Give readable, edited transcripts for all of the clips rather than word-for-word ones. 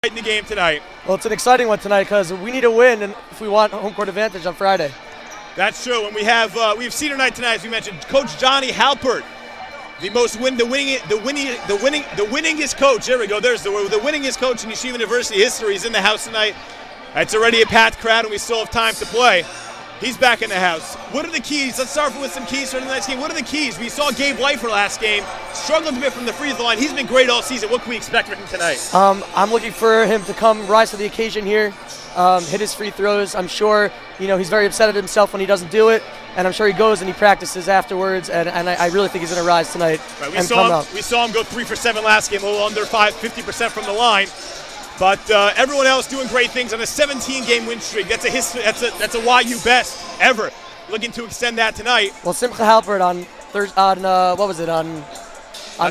In the game tonight. Well, it's an exciting one tonight because we need a win and if we want home court advantage on Friday. That's true, and we have senior night tonight, as we mentioned. Coach Johnny Halpert, the winningest coach. There we go. There's the winningest coach in Yeshiva University history. He's in the house tonight. It's already a packed crowd, and we still have time to play. He's back in the house. What are the keys? Let's start with some keys for the next game. What are the keys? We saw Gabe Leifer last game, struggled a bit from the free throw line. He's been great all season. What can we expect from him tonight? I'm looking for him to rise to the occasion here, hit his free throws. I'm sure, he's very upset at himself when he doesn't do it, and I'm sure he goes and he practices afterwards, and I really think he's going to rise tonight. Right, we saw him go 3 for 7 last game, a little under 50% from the line. But everyone else doing great things on a 17-game win streak. That's a history. That's a YU best ever. Looking to extend that tonight. Well, Simcha Halpert on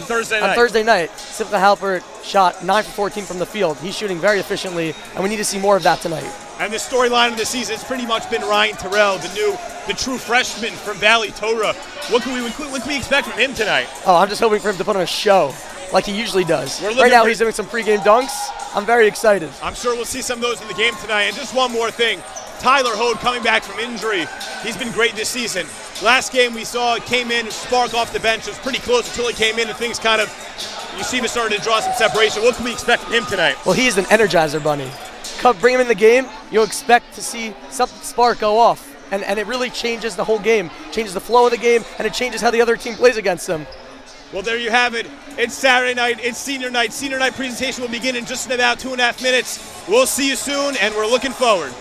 Thursday night. Simcha Halpert shot 9 for 14 from the field. He's shooting very efficiently, and we need to see more of that tonight. And the storyline of the season has pretty much been Ryan Terrell, the true freshman from Valley Torah. What can we expect from him tonight? Oh, I'm just hoping for him to put on a show, like he usually does. Right now he's doing some pregame dunks. I'm very excited. I'm sure we'll see some of those in the game tonight. And just one more thing. Tyler Hode coming back from injury. He's been great this season. Last game we saw came in, spark off the bench. It was pretty close until he came in and things kind of, Yeshiva started to draw some separation. What can we expect from him tonight? Well, he's an energizer bunny. Bring him in the game, you'll expect to see some spark go off. And it really changes the whole game, changes the flow of the game, and it changes how the other team plays against them. Well, there you have it. It's Saturday night. It's senior night. Senior night presentation will begin in just about 2.5 minutes. We'll see you soon, and we're looking forward.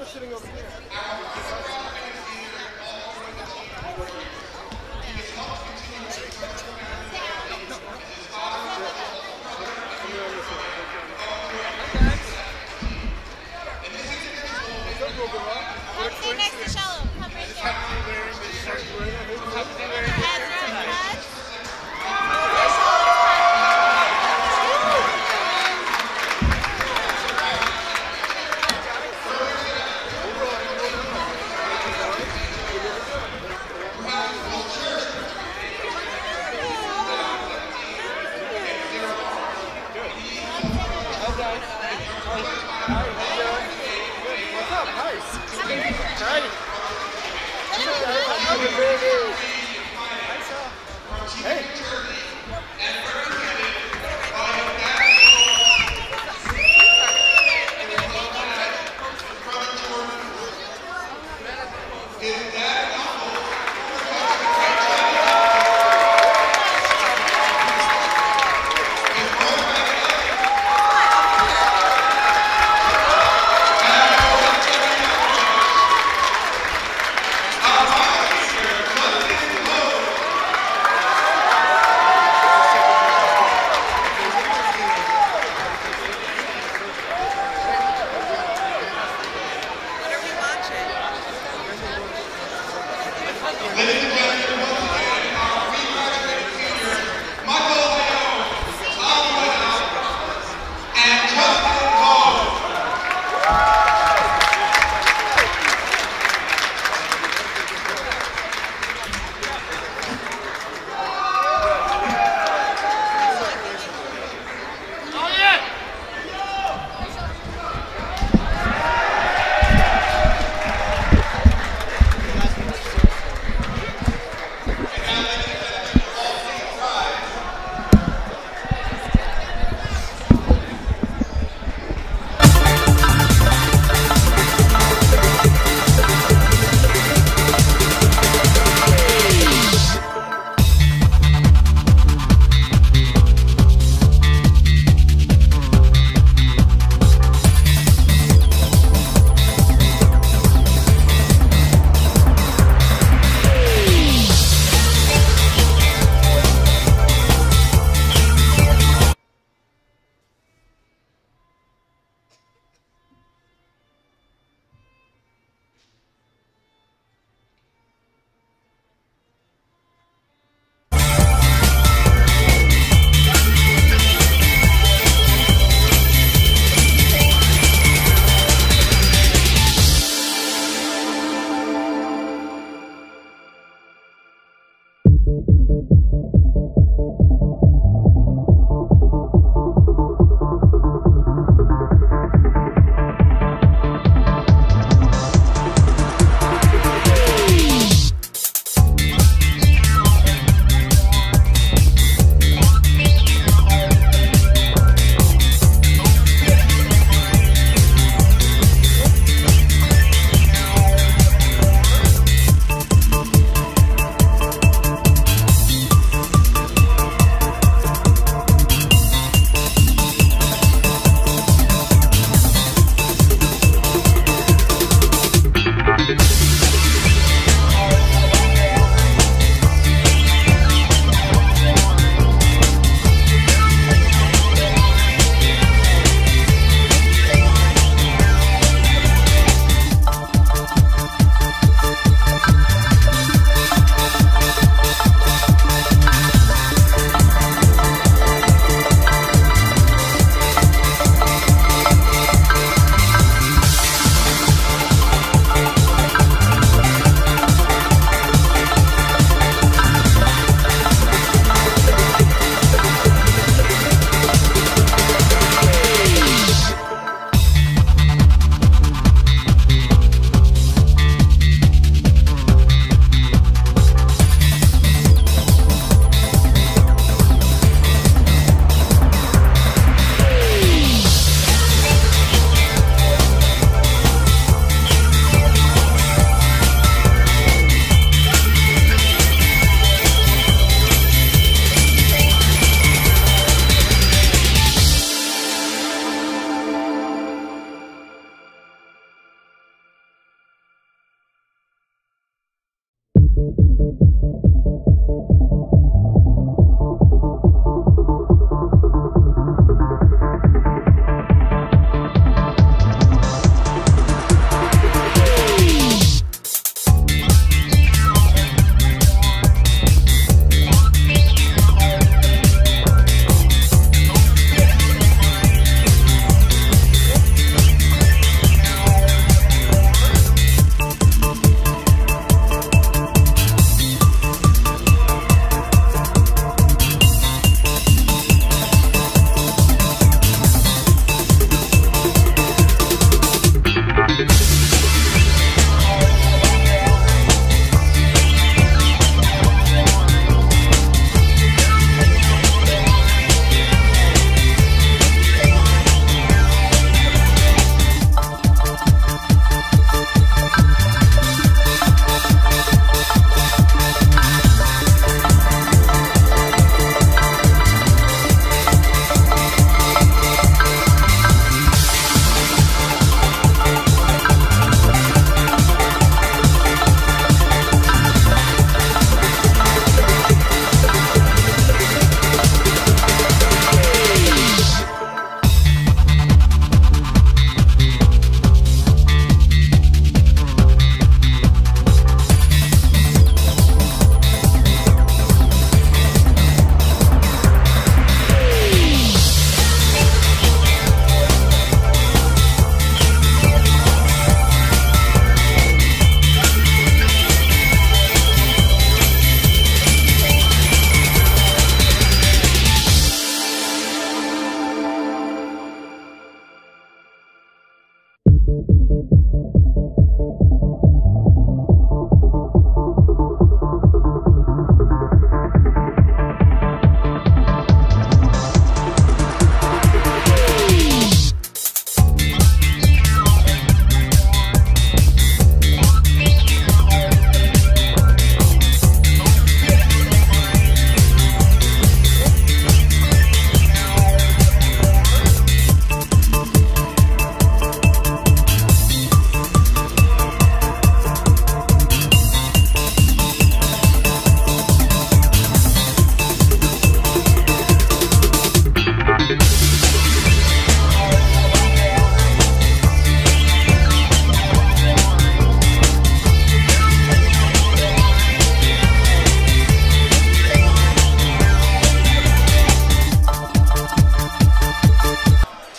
Sitting over here. Come sit next to Shalom. Come right here.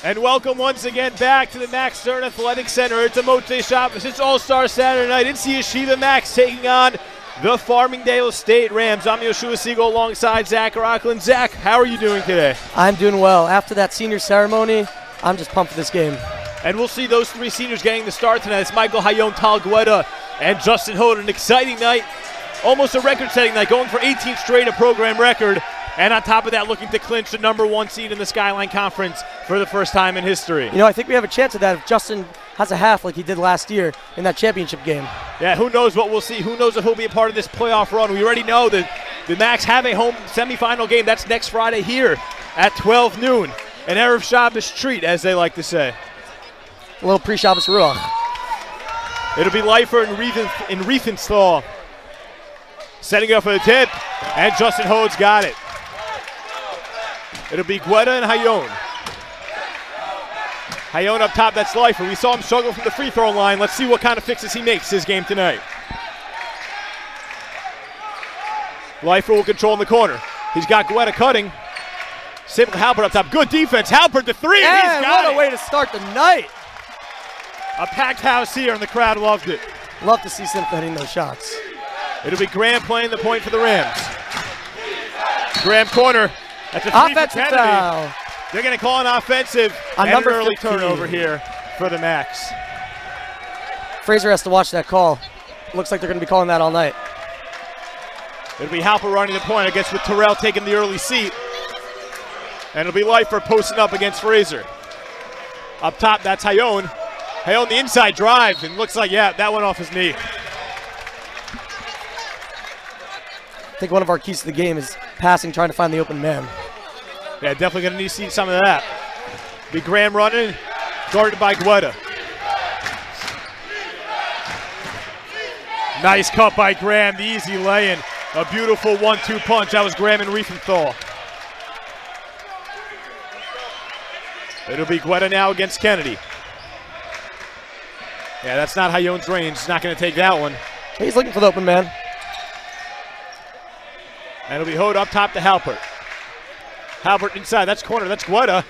And welcome once again back to the Max Stern Athletic Center. It's a Motzei Shabbos. It's All-Star Saturday night. It's the Yeshiva Max taking on the Farmingdale State Rams. I'm Yoshua Siegel alongside Zach Rockland. Zach, how are you doing today? I'm doing well. After that senior ceremony, I'm just pumped for this game. And we'll see those three seniors getting the start tonight. It's Michael Hayon, Tal Guetta, and Justin Hoden. An exciting night, almost a record-setting night, going for 18 straight, a program record. And on top of that, looking to clinch the #1 seed in the Skyline Conference for the first time in history. You know, I think we have a chance of that if Justin has a half like he did last year in that championship game. Yeah, who knows what we'll see. Who knows if he'll be a part of this playoff run. We already know that the Max have a home semifinal game. That's next Friday here at 12 noon. An Erev Shabbos treat, as they like to say. A little pre-Shabbos Ruach. It'll be Leifer and Riefenstahl setting up for the tip, and Justin Hode's got it. It'll be Guetta and Hayon. Hayon up top, that's Leifer. We saw him struggle from the free throw line. Let's see what kind of fixes he makes his game tonight. Leifer will control in the corner. He's got Guetta cutting. Simply Halpert up top. Good defense. Halpert the three, and he's got what a way to start the night. A packed house here, and the crowd loved it. Love to see Simcha hitting those shots. It'll be Graham playing the point for the Rams. Graham corner. That's a three offensive for foul. They're going to call an offensive and number an early 15. turnover here for the Max. Fraser has to watch that call. Looks like they're going to be calling that all night. It'll be Halper running the point, I guess, with Terrell taking the early seat. And it'll be Leifer posting up against Fraser. Up top, that's Hayon. Hayon the inside drive, and looks like, yeah, that went off his knee. I think one of our keys to the game is passing, trying to find the open man. Yeah, definitely going to need to see some of that. Be Graham running, guarded by Guetta. Nice cut by Graham, the easy lay-in. A beautiful 1-2 punch. That was Graham and Riefenstahl. It'll be Guetta now against Kennedy. Yeah, that's not Hayon's range. He's not going to take that one. He's looking for the open man. And it'll be Hode up top to Halpert. Halpert inside, that's corner, that's Guetta.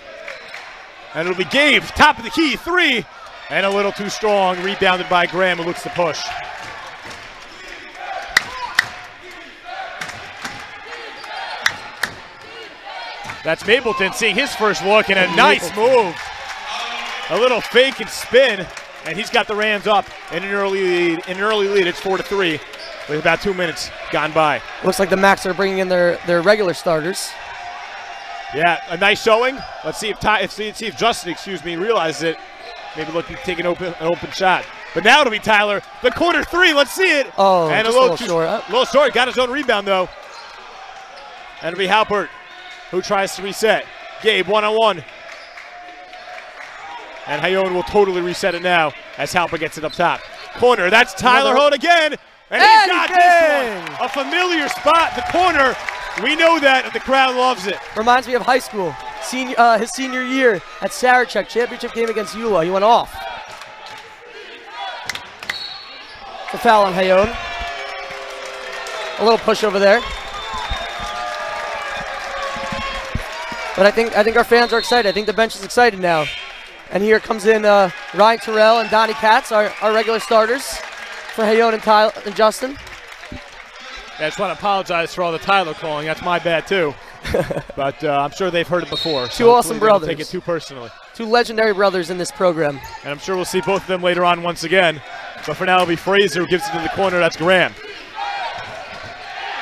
And it'll be Gabe, top of the key, three. And a little too strong, rebounded by Graham, who looks to push. That's Mapleton seeing his first look, and a nice move. A little fake and spin, and he's got the Rams up in an early lead. It's 4-3 with about 2 minutes gone by. Looks like the Max are bringing in their regular starters. Yeah, a nice showing. Let's see if Justin, realizes it. Maybe looking to take an open shot. But now it'll be Tyler. The corner three, let's see it. Oh, and just a little short. A little short, got his own rebound though. And it'll be Halpert who tries to reset. Gabe one-on-one. And Hayon will totally reset it now as Halpert gets it up top. Corner, that's Tyler Hode again. And he's got this one. A familiar spot, the corner. We know that, and the crowd loves it. Reminds me of high school. His senior year at Sarachek, championship game against Eula. He went off. The foul on Hayon. A little push over there. But I think our fans are excited. I think the bench is excited now. And here comes in Ryan Terrell and Donnie Katz, our regular starters for Hayon and Tyler and Justin. I just want to apologize for all the Tyler calling. That's my bad too. But I'm sure they've heard it before. Two awesome brothers. Take it too personally. Two legendary brothers in this program. And I'm sure we'll see both of them later on once again. But for now, it'll be Fraser who gives it to the corner. That's Graham.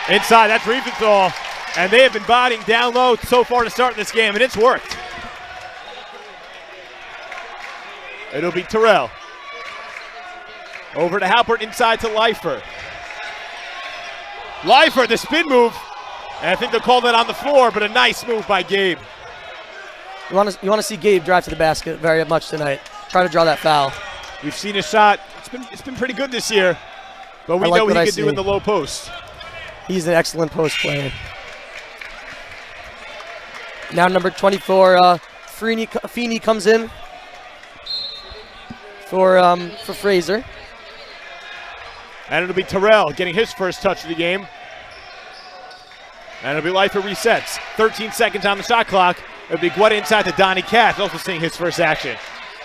Inside, that's Riefenstahl. And they have been bodying down low so far to start this game, and it's worked. It'll be Terrell. Over to Halpert, inside to Leifer. Leifer, the spin move. And I think they'll call that on the floor, but a nice move by Gabe. You want to see Gabe drive to the basket very much tonight. Try to draw that foul. We've seen a shot. It's been pretty good this year, but we know what he can do in the low post. He's an excellent post player. Now number 24, Feeney comes in for Fraser. And it'll be Terrell getting his first touch of the game. And it'll be Leifer resets. 13 seconds on the shot clock. It'll be Guetta inside to Donnie Katz, also seeing his first action.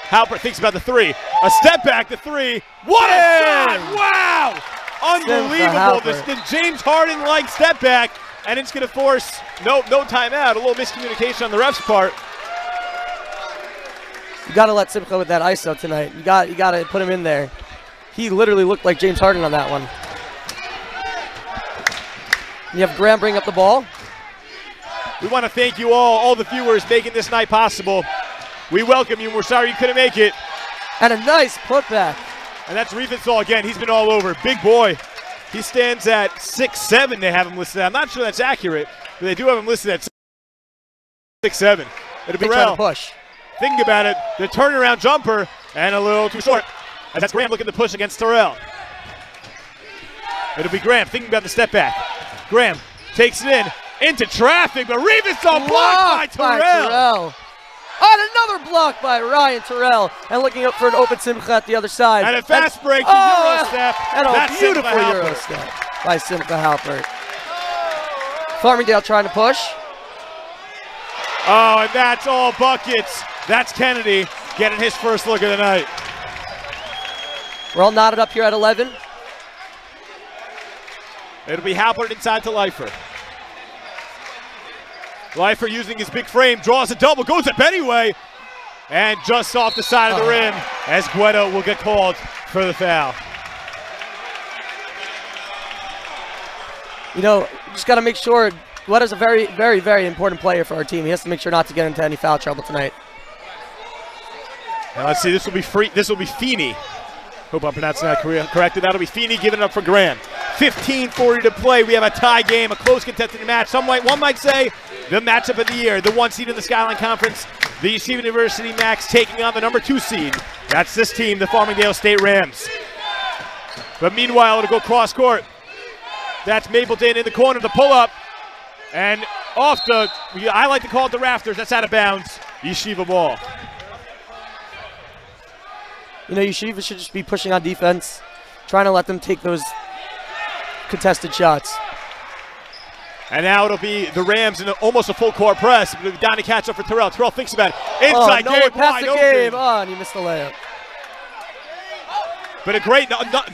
Halpert thinks about the three. A step back, the three. What a shot! Wow! Unbelievable. The James Harden-like step back, and it's going to force no timeout. A little miscommunication on the ref's part. You got to let Simcha with that ISO tonight. You got to put him in there. He literally looked like James Harden on that one. You have Graham bring up the ball. We want to thank you all the viewers making this night possible. We welcome you, and we're sorry you couldn't make it. And a nice putback. And that's Riefenstahl again. He's been all over. Big boy. He stands at 6'7", they have him listed. I'm not sure that's accurate, but they do have him listed at 6'7". It'll be trying to push. Thinking about it, the turnaround jumper, and a little too short. And that's Graham looking to push against Terrell. It'll be Graham thinking about the step back. Graham takes it into traffic, but Riefenstahl blocked by Terrell. And another block by Ryan Terrell. And looking up for an open Simcha at the other side. And a fast break to Euro step. And a beautiful Euro step by Simcha Halpert. Farmingdale trying to push. Oh, and that's all buckets. That's Kennedy getting his first look of the night. We're all knotted up here at 11. It'll be Halpert inside to Leifer. Leifer using his big frame, draws a double, goes up anyway, and just off the side of the rim as Guetta will get called for the foul. You know, just got to make sure Guetta's a very, very, very important player for our team. He has to make sure not to get into any foul trouble tonight. Now let's see, this will be Feeney. Hope I'm pronouncing that correctly. That'll be Feeney giving it up for Graham. 15:40 to play. We have a tie game, a close contested match. One might say the matchup of the year. The 1 seed in the Skyline Conference, the Yeshiva University Max taking on the number 2 seed. That's this team, the Farmingdale State Rams. But meanwhile, it'll go cross court. That's Mapleton in the corner, the pull up. And off I like to call it the rafters. That's out of bounds. Yeshiva ball. You know, Yeshiva should just be pushing on defense, trying to let them take those contested shots. And now it'll be the Rams in almost a full court press. Down to catch up for Terrell. Terrell thinks about it. Inside Gabe, wide open. And he missed the layup. But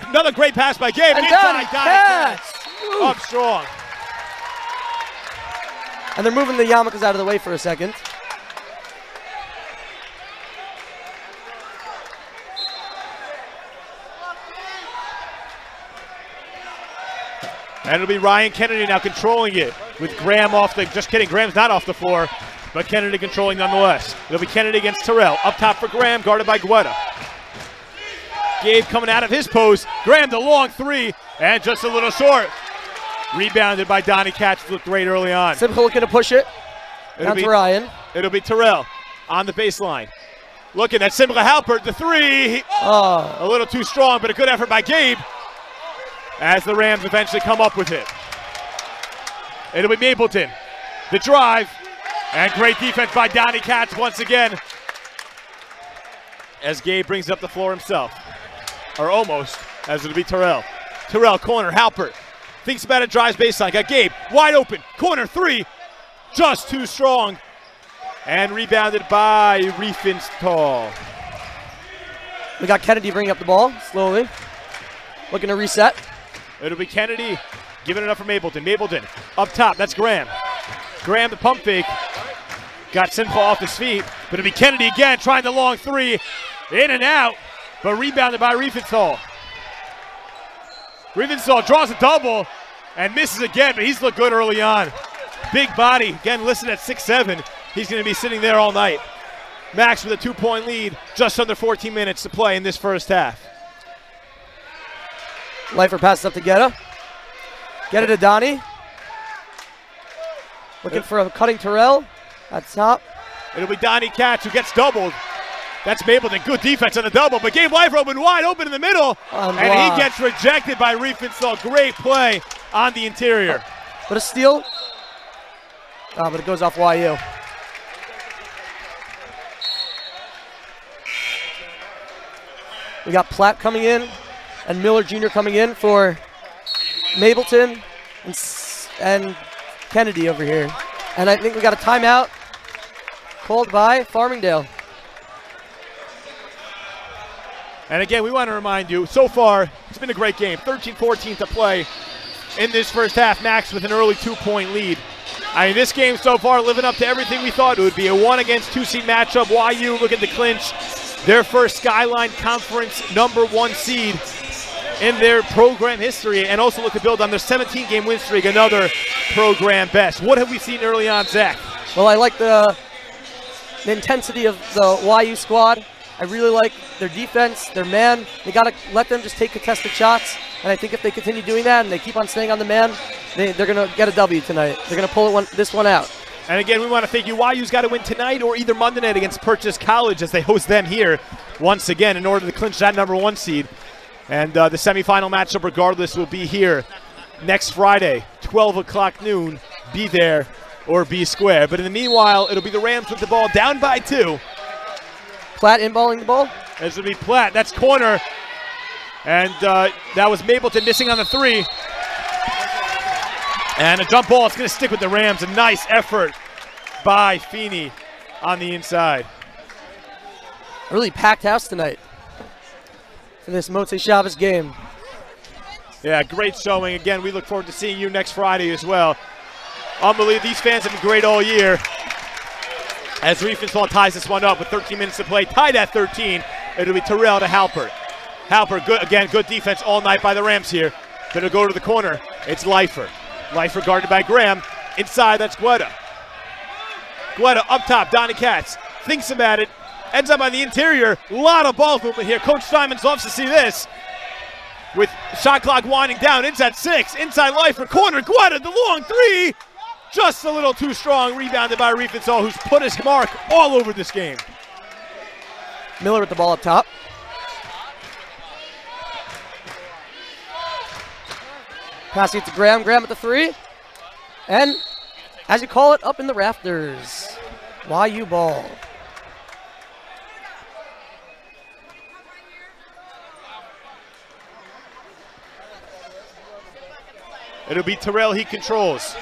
another great pass by Gabe. And inside, Katz. Up strong. And they're moving the yarmulkes out of the way for a second. And it'll be Ryan Kennedy now controlling it with Graham just kidding, Graham's not off the floor, but Kennedy controlling nonetheless. It'll be Kennedy against Terrell. Up top for Graham, guarded by Guetta. Gabe coming out of his post. Graham the long three, and just a little short. Rebounded by Donnie Katz, looked great early on. Simcha looking to push it. Down to Ryan. It'll be Terrell on the baseline. Looking at Simcha Halpert, the three. A little too strong, but a good effort by Gabe, as the Rams eventually come up with it. It'll be Mapleton. The drive, and great defense by Donnie Katz once again, as Gabe brings up the floor himself. Or almost, as it'll be Terrell. Terrell, corner, Halpert. Thinks about it, drives baseline. Got Gabe, wide open. Corner three, just too strong. And rebounded by Riefenstahl. We got Kennedy bringing up the ball, slowly. Looking to reset. It'll be Kennedy giving it up for Mapleton. Mapleton up top, that's Graham. Graham, the pump fake. Got Sinful off his feet, but it'll be Kennedy again, trying the long three. In and out, but rebounded by Riefenstahl. Riefenstahl draws a double and misses again, but he's looked good early on. Big body, again listed at 6'7". He's going to be sitting there all night. Max with a 2-point lead, just under 14 minutes to play in this first half. Leifer passes up to Guetta. Guetta to Donnie. Looking for a cutting Terrell at top. It'll be Donnie Katz who gets doubled. That's Mapleton, good defense on the double, but gave Leifer open wide open in the middle, and he gets rejected by Riefenstahl. Great play on the interior. But a steal. But it goes off YU. We got Platt coming in and Miller Jr. coming in for Mapleton and Kennedy over here. And I think we got a timeout called by Farmingdale. And again, we want to remind you, so far, it's been a great game. 13-14 to play in this first half. Max with an early 2-point lead. I mean, this game so far living up to everything we thought it would be. A 1-against-2 seed matchup. YU looking to clinch their first Skyline Conference #1 seed in their program history, and also look to build on their 17-game win streak, another program best. What have we seen early on, Zach? Well, I like the intensity of the YU squad. I really like their defense, their man. They got to let them just take contested shots, and I think if they continue doing that and they keep on staying on the man, they're going to get a W tonight. They're going to pull this one out. And again, we want to thank you. YU's got to win tonight or either Monday night against Purchase College as they host them here once again in order to clinch that #1 seed. And the semifinal matchup, regardless, will be here next Friday, 12 o'clock noon. Be there or be square. But in the meanwhile, it'll be the Rams with the ball down by 2. Platt inballing the ball. This will be Platt. That's corner. And that was Mapleton missing on the 3. And a jump ball. It's going to stick with the Rams. A nice effort by Feeney on the inside. A really packed house tonight for this Motzei Shabbos game. Yeah, great showing. Again, we look forward to seeing you next Friday as well. Unbelievable. These fans have been great all year. As Riefenstahl ties this one up with 13 minutes to play, tied at 13. It'll be Terrell to Halpert. Halpert, good, again, good defense all night by the Rams here. Then it'll go to the corner. It's Leifer. Leifer guarded by Graham. Inside, that's Guetta. Guetta up top, Donnie Katz. Thinks about it. Ends up on the interior. A lot of ball movement here. Coach Simons loves to see this. With shot clock winding down. Inside 6. Inside Leifer. Corner. Guetta, the long 3. Just a little too strong. Rebounded by Riefenstahl, who's put his mark all over this game. Miller with the ball up top. Passing it to Graham. Graham at the 3. And, as you call it, up in the rafters. YU ball. It'll be Terrell he controls.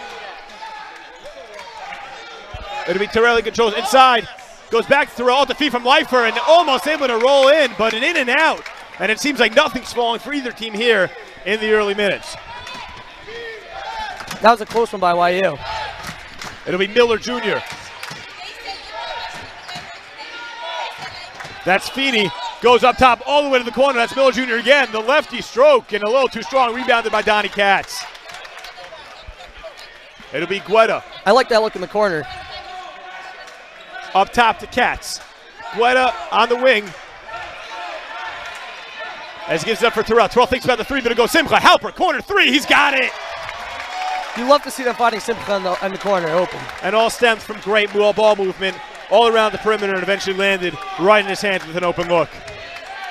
It'll be Terrell he controls. Inside. Goes back to Terrell. Defeat from Leifer and almost able to roll in, but an in and out. And it seems like nothing's falling for either team here in the early minutes. That was a close one by YU. It'll be Miller Jr. That's Feeney. Goes up top all the way to the corner. That's Miller Jr. again. The lefty stroke and a little too strong. Rebounded by Donnie Katz. It'll be Guetta. I like that look in the corner. Up top to Katz. Guetta on the wing. As he gives it up for Terrell. Terrell thinks about the 3, but it goes Simcha. Halpert, corner 3. He's got it. You love to see them fighting Simcha in the corner, open. And all stems from great ball movement all around the perimeter and eventually landed right in his hands with an open look.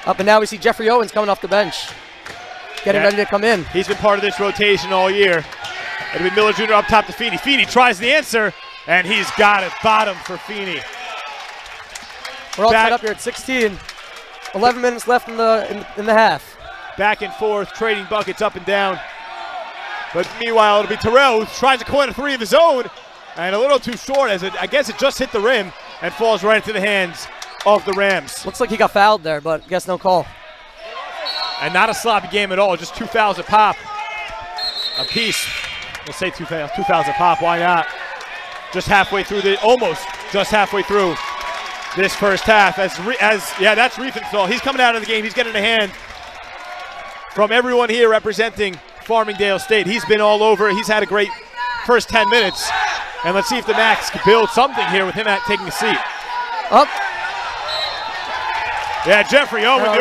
Up and now we see Jeffrey Owens coming off the bench. Getting ready to come in. He's been part of this rotation all year. It'll be Miller Jr. up top to Feeney. Feeney tries the answer, and he's got it. Bottom for Feeney. We're all tied up here at 16. 11 minutes left in the half. Back and forth, trading buckets up and down. But meanwhile, it'll be Terrell who tries to corner 3 of his own, and a little too short as I guess it just hit the rim and falls right into the hands of the Rams. Looks like he got fouled there, but I guess no call. And not a sloppy game at all, just 2 fouls a pop. A piece. We'll say 2 fouls a pop, why not? almost just halfway through this first half. That's Riefenstahl. He's coming out of the game. He's getting a hand from everyone here representing Farmingdale State. He's been all over. He's had a great first 10 minutes. And let's see if the Max can build something here with him taking a seat. Up. Yeah, Jeffrey Owen, the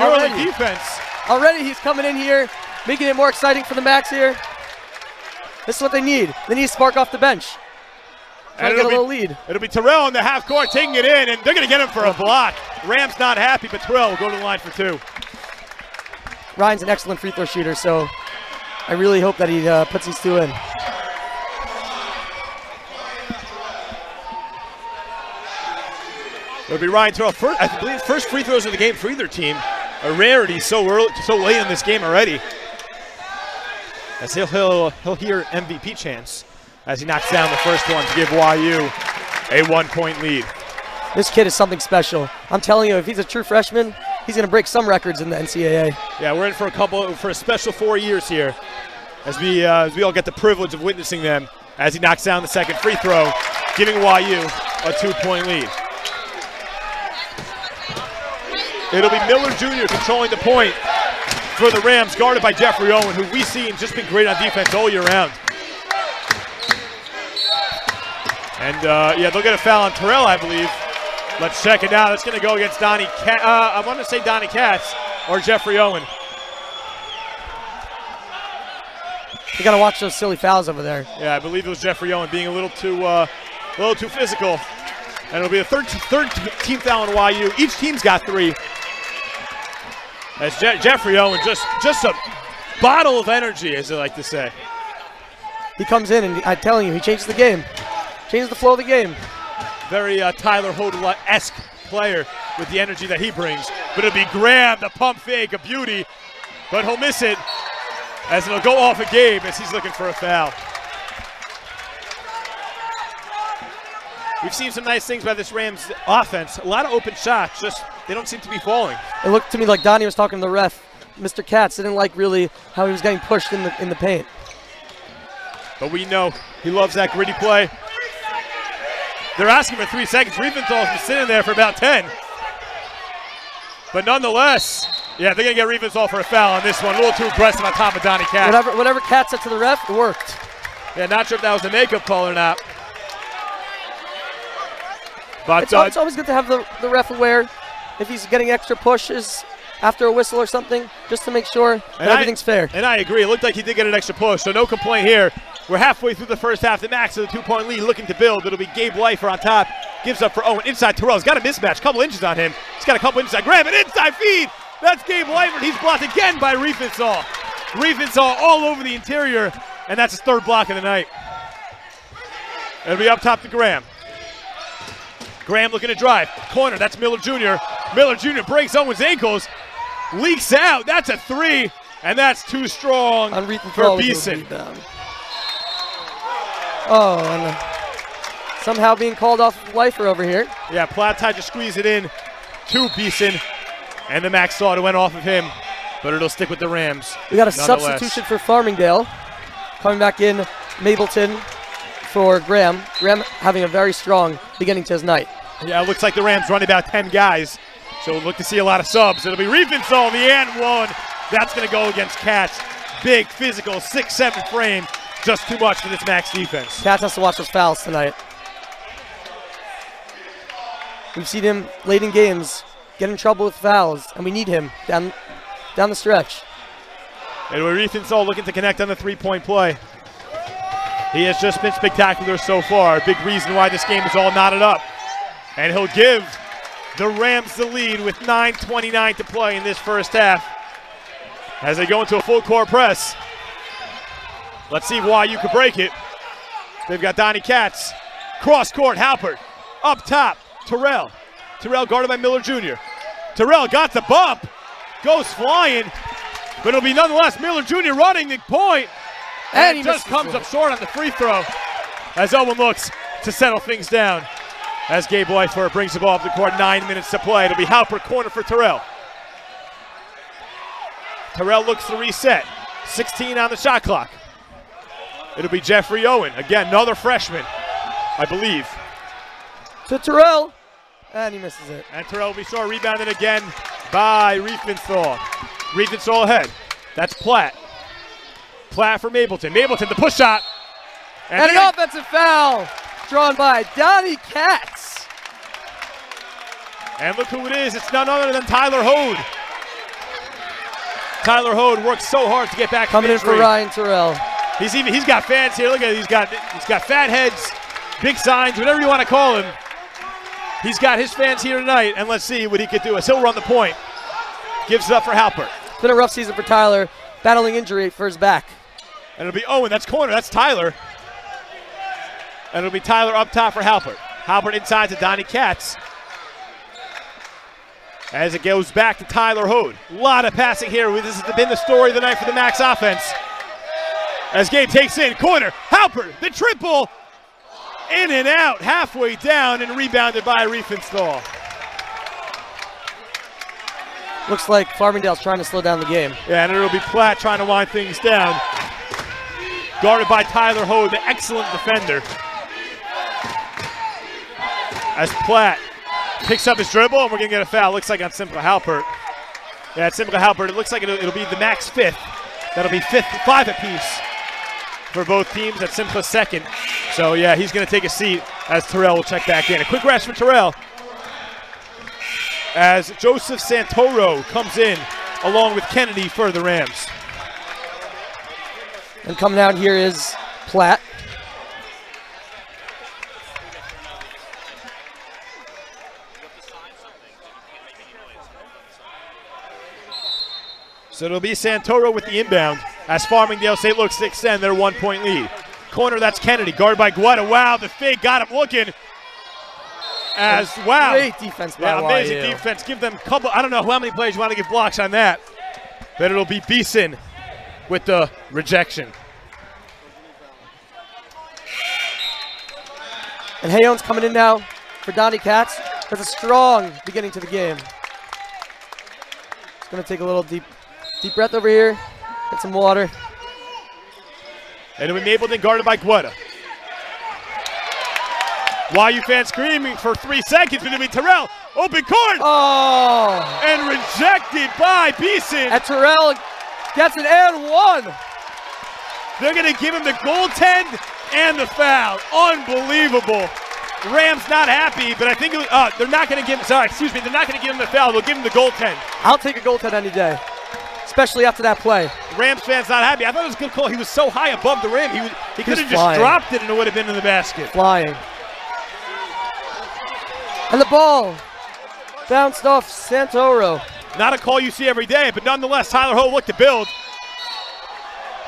early defense. Already he's coming in here, making it more exciting for the Max here. This is what they need. They need to spark off the bench. Trying to get a little lead. It'll be Terrell in the half court taking it in, and they're going to get him for a block. Rams not happy, but Terrell will go to the line for 2. Ryan's an excellent free throw shooter, so I really hope that he puts these 2 in. It'll be Ryan Terrell. I believe first free throws of the game for either team. A rarity so late in this game already. As he'll hear MVP chants as he knocks down the first one to give YU a 1-point lead. This kid is something special. I'm telling you, if he's a true freshman, he's going to break some records in the NCAA. Yeah, we're in for a special 4 years here as we all get the privilege of witnessing them as he knocks down the second free throw, giving YU a 2-point lead. It'll be Miller Jr. controlling the point for the Rams, guarded by Jeffrey Owen, who we've seen just been great on defense all year round. And they'll get a foul on Terrell, I believe. Let's check it out. It's going to go against Donnie Katz or Jeffrey Owen. You got to watch those silly fouls over there. Yeah, I believe it was Jeffrey Owen being a little too physical. And it'll be a third team foul on YU. Each team's got 3. As Jeffrey Owen, just a bottle of energy, as they like to say. He comes in, and I'm telling you, he changes the game. Changes the flow of the game. Very Tyler Hodel-esque player with the energy that he brings. But it'll be Graham, the pump fake, a beauty. But he'll miss it, as it'll go off of Gabe as he's looking for a foul. We've seen some nice things by this Rams offense. A lot of open shots, just they don't seem to be falling. It looked to me like Donnie was talking to the ref. Mr. Katz didn't like really how he was getting pushed in the paint. But we know he loves that gritty play. They're asking for 3 seconds. Riefenstahl's been sitting there for about 10. But nonetheless, yeah, they're going to get Riefenstahl for a foul on this one. A little too aggressive on top of Donnie Katz. Whatever Katz said to the ref, it worked. Yeah, not sure if that was a makeup call or not. But it's always good to have the ref aware if he's getting extra pushes after a whistle or something, just to make sure that everything's fair. And I agree. It looked like he did get an extra push, so no complaint here. We're halfway through the first half. The Max with a 2-point lead, looking to build. It'll be Gabe Leifer on top. Gives up for Owen. Inside Terrell. He's got a mismatch. Couple inches on him. He's got a couple inches. Grab it. Inside feed. That's Gabe Leifer. He's blocked again by Riefenstahl. Riefenstahl all over the interior, and that's his 3rd block of the night. It'll be up top to Graham. Graham looking to drive. Corner. That's Miller Jr. Miller Jr. breaks Owen's ankles. Leaks out. That's a 3. And that's too strong for Beeson. Oh, and somehow being called off Leifer over here. Yeah, Platt tried to squeeze it in to Beeson. And the Max thought it went off of him. But it'll stick with the Rams. We got a substitution for Farmingdale. Coming back in, Mableton for Graham. Graham having a very strong beginning to his night. Yeah, it looks like the Rams run about 10 guys. So we'll look to see a lot of subs. It'll be Riefenstahl, the and one. That's going to go against Katz. Big, physical, 6'7" frame. Just too much for this Max defense. Katz has to watch those fouls tonight. We've seen him late in games get in trouble with fouls, and we need him down the stretch. And Riefenstahl looking to connect on the 3-point play. He has just been spectacular so far. A big reason why this game is all knotted up. And he'll give the Rams the lead with 9:29 to play in this first half as they go into a full court press. Let's see why you could break it. They've got Donnie Katz. Cross court, Halpert. Up top, Terrell. Terrell guarded by Miller Jr. Terrell got the bump. Goes flying. But it'll be nonetheless Miller Jr. running the point. And he just comes up short on the free throw as Owen looks to settle things down. As Gabe Leifer brings the ball up the court, 9 minutes to play. It'll be Halpert corner for Terrell. Terrell looks to reset. 16 on the shot clock. It'll be Jeffrey Owen. Again, another freshman. I believe. To Terrell, and he misses it. And Terrell will be sure rebounded again by Riefenstahl. Riefenstahl ahead. That's Platt. Platt for Mapleton. Mapleton, the push shot. And an offensive foul drawn by Donnie Katz. And look who it is. It's none other than Tyler Hode. Tyler Hode worked so hard to get back. Coming in for Ryan Terrell. He's got fans here. Look at it. He's got fat heads, big signs, whatever you want to call him. He's got his fans here tonight, and let's see what he could do as he'll run the point. Gives it up for Halpert. It's been a rough season for Tyler, battling injury for his back. And it'll be Owen. That's corner. That's Tyler. And it'll be Tyler up top for Halpert. Halpert inside to Donnie Katz. As it goes back to Tyler Hode. A lot of passing here. This has been the story of the night for the Max offense. As Gabe takes in, corner, Halpert, the triple, in and out, halfway down, and rebounded by Riefenstahl. Looks like Farmingdale's trying to slow down the game. Yeah, and it'll be Platt trying to wind things down. Guarded by Tyler Hode, the excellent defender. As Platt picks up his dribble, and we're going to get a foul. Looks like on Simcha Halpert. Yeah, it's Simcha Halpert. It looks like it'll be the Max fifth. That'll be 5 apiece for both teams. That's Simcha's second. So, yeah, he's going to take a seat as Terrell will check back in. A quick rest for Terrell as Joseph Santoro comes in along with Kennedy for the Rams. And coming out here is Platt. So it'll be Santoro with the inbound as Farmingdale St. looks to extend their 1-point lead. Corner, that's Kennedy, guarded by Guetta. Wow, the fake got him looking. As, wow. Great defense by amazing YU. defense. Give them a couple, I don't know how many players you want to give blocks on that. But it'll be Beeson with the rejection. And Hayon's coming in now for Donnie Katz. That's a strong beginning to the game. He's going to take a little deep breath over here, get some water. And it'll be Mapleton guarded by Guetta. YU fans screaming for 3 seconds, but it'll be Terrell, open court! Oh! And rejected by Beeson. And Terrell gets an and one. They're going to give him the goaltend and the foul. Unbelievable. Rams not happy, but I think they're not going to give him, they're not going to give him the foul. They'll give him the goaltend. I'll take a goaltend any day, especially after that play. Rams fans not happy. I thought it was a good call. He was so high above the rim. He could have just dropped it and it would have been in the basket. Flying. And the ball bounced off Santoro. Not a call you see every day, but nonetheless, Tyler Hode looked to build.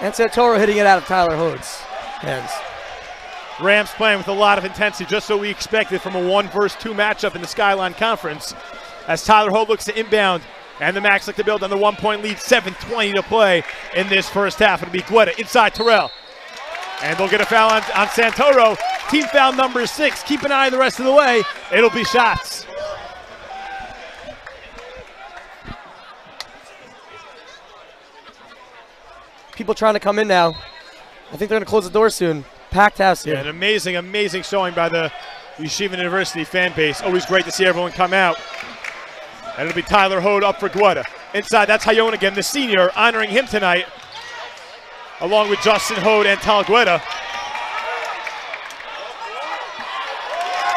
And Santoro hitting it out of Tyler Hode's hands. Rams playing with a lot of intensity, just so we expected from a 1-versus-2 matchup in the Skyline Conference. As Tyler Hode looks to inbound, and the Max look to build on the 1-point lead, 7:20 to play in this first half. It'll be Guetta inside Terrell. And they'll get a foul on Santoro. Team foul number 6. Keep an eye the rest of the way. It'll be shots. People trying to come in now. I think they're going to close the door soon. Packed house here. Yeah, an amazing, amazing showing by the Yeshiva University fan base. Always great to see everyone come out. And it'll be Tyler Hode up for Guetta. Inside, that's Hayon again, the senior, honoring him tonight, along with Justin Hode and Tal Guetta.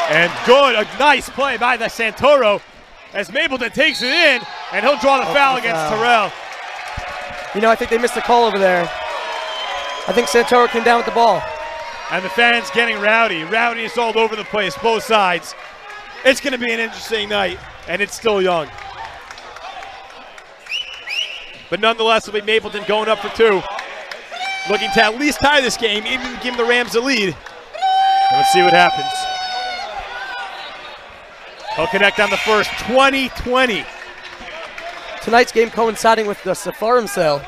And good, a nice play by the Santoro as Mapleton takes it in, and he'll draw the foul against Terrell. You know, I think they missed a call over there. I think Santoro came down with the ball. And the fans getting rowdy. Rowdiness all over the place, both sides. It's going to be an interesting night, and it's still young. But nonetheless, it'll be Mapleton going up for 2. Looking to at least tie this game, even give the Rams a lead. And let's see what happens. He'll connect on the first, 20-20. Tonight's game coinciding with the Farm sale.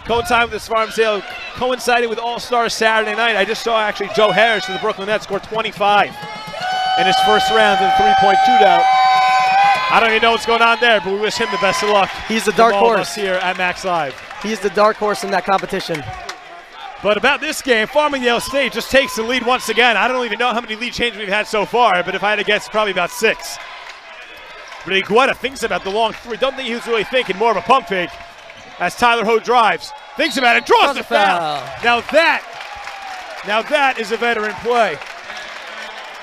Coinciding with the Farm sale, coinciding with All-Star Saturday night. I just saw actually Joe Harris for the Brooklyn Nets score 25 in his first round in the 3-point shootout. I don't even know what's going on there, but we wish him the best of luck. He's the dark horse here at Max Live. He's the dark horse in that competition. But about this game, Farmingdale State just takes the lead once again. I don't even know how many lead changes we've had so far, but if I had to guess, probably about 6. But Igueta thinks about the long three. Don't think he was really thinking, more of a pump fake as Tyler Hode drives. Thinks about it, draws the foul. Now that is a veteran play.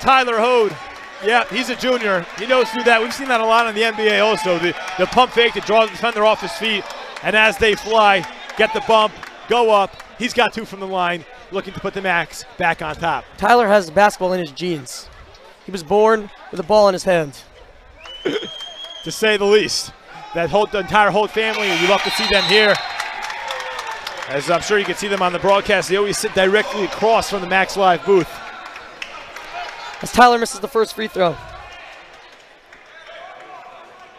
Tyler Hode, yeah, he's a junior. He knows to do that. We've seen that a lot in the NBA also. The pump fake that draws the defender off his feet, and as they fly, get the bump, go up. He's got 2 from the line, looking to put the Max back on top. Tyler has basketball in his jeans. He was born with a ball in his hand. To say the least. The entire Holt family, we love to see them here. As I'm sure you can see them on the broadcast, they always sit directly across from the Max Live booth. As Tyler misses the first free throw.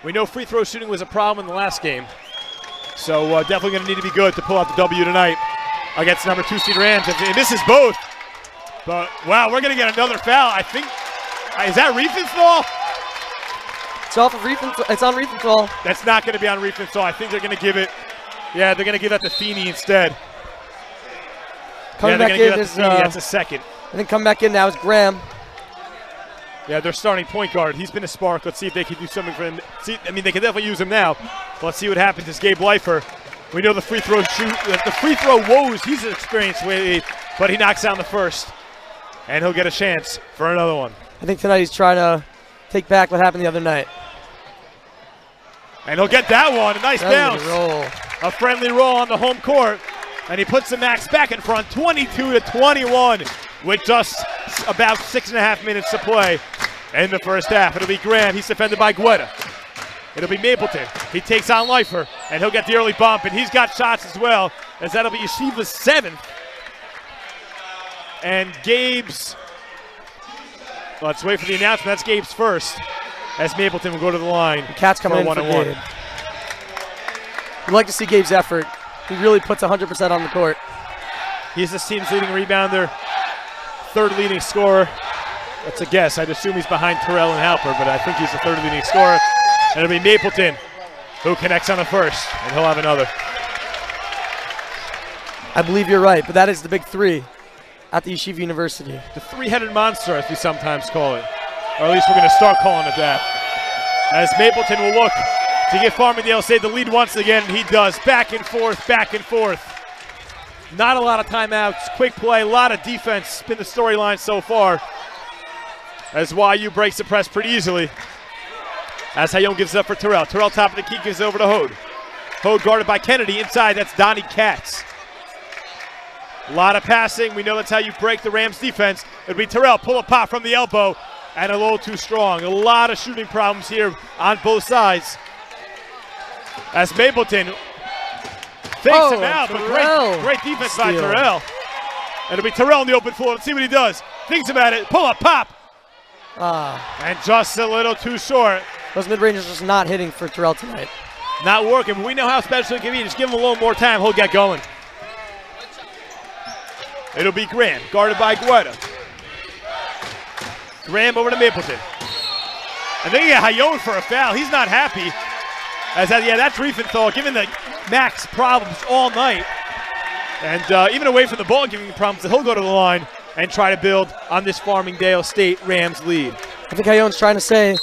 We know free throw shooting was a problem in the last game. So definitely going to need to be good to pull out the W tonight against number 2 seed Rams. It misses both. But wow, we're going to get another foul. I think, is that Riefenstahl? It's off of Riefenstahl. It's on Riefenstahl. That's not going to be on Riefenstahl. I think they're going to give it. Yeah, they're going to give that to Feeney instead. Coming back in is that's a second. I think coming back in now is Graham. Yeah, their starting point guard. He's been a spark. Let's see if they can do something for him. They can definitely use him now. Let's see what happens. It's Gabe Leifer. We know the free throw woes he's experienced with, but he knocks down the first, and he'll get a chance for another one. I think tonight he's trying to take back what happened the other night. And he'll get that one. A nice bounce. A friendly roll on the home court, and he puts the Max back in front, 22-21, with just about 6.5 minutes to play in the first half. It'll be Graham. He's defended by Guetta. It'll be Mapleton. He takes on Leifer, and he'll get the early bump, and he's got shots as well, as that'll be Yeshiva's 7th. And Gabe's, let's wait for the announcement. That's Gabe's first, as Mapleton will go to the line. The Cats coming in for Gabe. We'd like to see Gabe's effort. He really puts 100% on the court. He's this team's leading rebounder, 3rd leading scorer. That's a guess. I'd assume he's behind Terrell and Halper, but I think he's the 3rd leading scorer. And it'll be Mapleton who connects on the first, and he'll have another. I believe you're right, but that is the big 3 at the Yeshiva University. The 3-headed monster, as we sometimes call it. Or at least we're going to start calling it that. As Mapleton will look to give Farmingdale State the lead once again, and he does. Back and forth, back and forth. Not a lot of timeouts, quick play, a lot of defense. Been the storyline so far. As YU breaks the press pretty easily. As Hayom gives it up for Terrell. Terrell top of the key, gives it over to Hode. Hode guarded by Kennedy. Inside, that's Donnie Katz. A lot of passing. We know that's how you break the Rams defense. It'll be Terrell, pull a pop from the elbow, and a little too strong. A lot of shooting problems here on both sides. As Mapleton fakes him out, but great defense by Terrell. And it'll be Terrell in the open floor. Let's see what he does. Thinks about it, pull up, pop. And just a little too short. Those mid-rangers just not hitting for Terrell tonight. Not working, but we know how special it can be. Just give him a little more time, he'll get going. It'll be Graham, guarded by Guetta. Graham over to Mapleton. And then you get Hayom for a foul. He's not happy. That's Riefenstahl giving the Max problems all night. And even away from the ball giving problems, he'll go to the line and try to build on this Farmingdale State Rams lead. I think Hayom's trying to say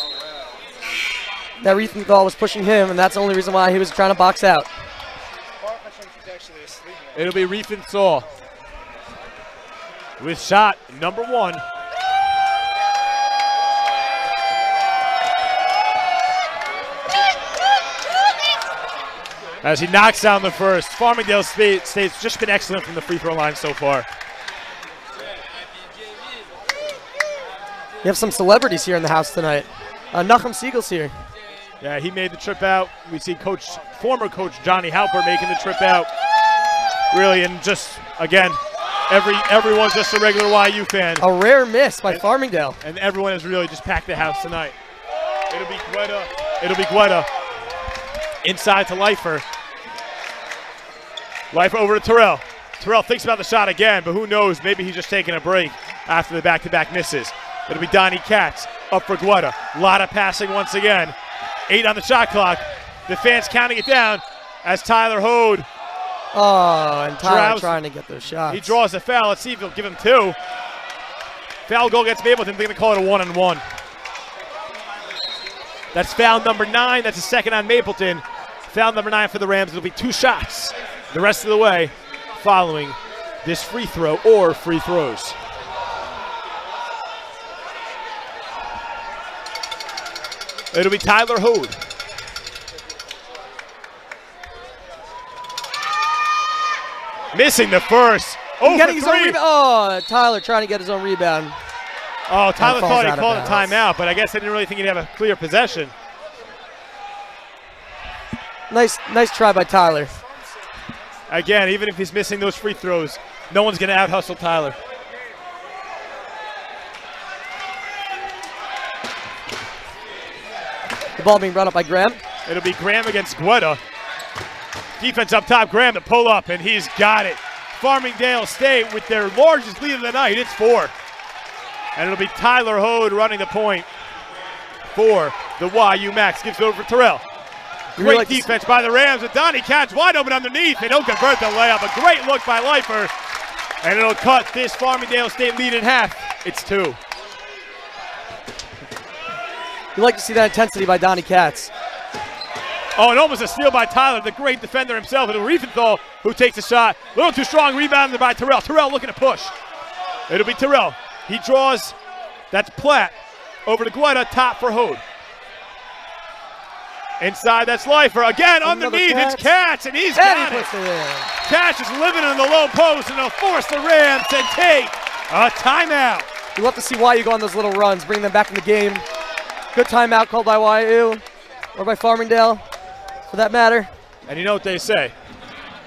that Riefenstahl was pushing him, and that's the only reason why he was trying to box out. It'll be Riefenstahl with shot number 1. As he knocks down the first. Farmingdale State's just been excellent from the free throw line so far. You have some celebrities here in the house tonight. Nachum Siegel's here. Yeah, he made the trip out. We see former coach Johnny Halper making the trip out. Really, and just, again, everyone's just a regular YU fan. A rare miss by Farmingdale. And everyone has really just packed the house tonight. It'll be Guetta. Inside to Leifer. Leifer over to Terrell. Terrell thinks about the shot again, but who knows? Maybe he's just taking a break after the back-to-back misses. It'll be Donnie Katz up for Guetta. A lot of passing once again. 8 on the shot clock. The fans counting it down as Tyler Hode Oh, and Tyler trying to get those shots. He draws a foul. Let's see if he'll give him 2. Foul goal against Mapleton. They're going to call it a 1-on-1. That's foul number 9. That's a second on Mapleton. Foul number 9 for the Rams. It'll be 2 shots the rest of the way following this free throw or free throws. It'll be Tyler Hode. Missing the first. Oh, getting his own rebound. Oh, Tyler trying to get his own rebound. Oh, Tyler thought he called a timeout, but I guess I didn't really think he'd have a clear possession. Nice try by Tyler. Again, even if he's missing those free throws, no one's going to out-hustle Tyler. The ball being brought up by Graham. It'll be Graham against Guetta. Defense up top, Graham to pull up, and he's got it. Farmingdale State with their largest lead of the night. It's 4. And it'll be Tyler Hode running the point for the YU Max. Gives it over for Terrell. Great defense by the Rams with Donnie Katz wide open underneath. They don't convert the layup. A great look by Leifer. And it'll cut this Farmingdale State lead in half. It's 2. You like to see that intensity by Donnie Katz. Oh, and almost a steal by Tyler, the great defender himself. It'll be Riefenstahl who takes a shot. A little too strong, rebounded by Terrell. Terrell looking to push. It'll be Terrell. He draws. That's Platt. Over to Guetta, top for Hode. Inside, that's Leifer. Again, underneath, it's Katz, and he's got it. Katz is living in the low post, and they'll force the Rams to take a timeout. You love to see YU go on those little runs, bring them back in the game. Good timeout called by YU, or by Farmingdale, for that matter. And you know what they say?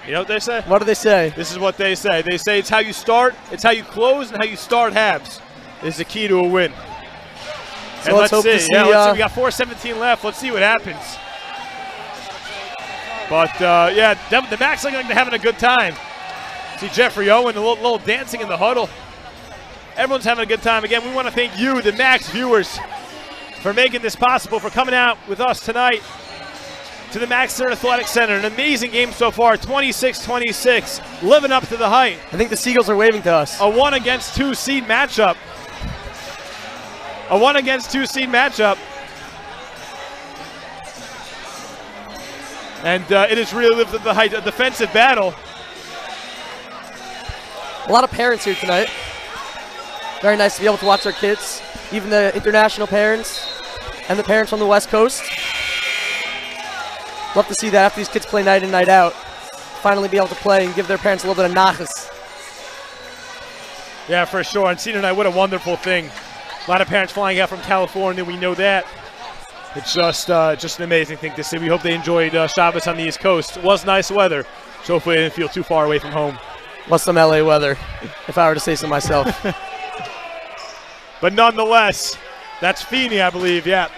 You know what they say? What do they say? This is what they say. They say it's how you start, it's how you close, and how you start halves is the key to a win. So and let's hope see. to see. Let's see. We got 4:17 left. Let's see what happens. But, yeah, the Max looking like they're having a good time. See Jeffrey Owen, a little dancing in the huddle. Everyone's having a good time. Again, we want to thank you, the Max viewers, for making this possible, for coming out with us tonight to the Max Stern Athletic Center. An amazing game so far, 26-26, living up to the hype. I think the Seagulls are waving to us. A 1-against-2 seed matchup. A 1-against-2 seed matchup. And it has really lived at the height, a defensive battle. A lot of parents here tonight. Very nice to be able to watch our kids, even the international parents and the parents from the West Coast. Love to see that after these kids play night in, night out, finally be able to play and give their parents a little bit of nachas. Yeah, for sure. And senior night, what a wonderful thing. A lot of parents flying out from California, we know that. It's just an amazing thing to see. We hope they enjoyed Shabbos on the East Coast. It was nice weather, so hopefully they didn't feel too far away from home. Was some LA weather, if I were to say so myself. But nonetheless, that's Feeney, I believe, yeah.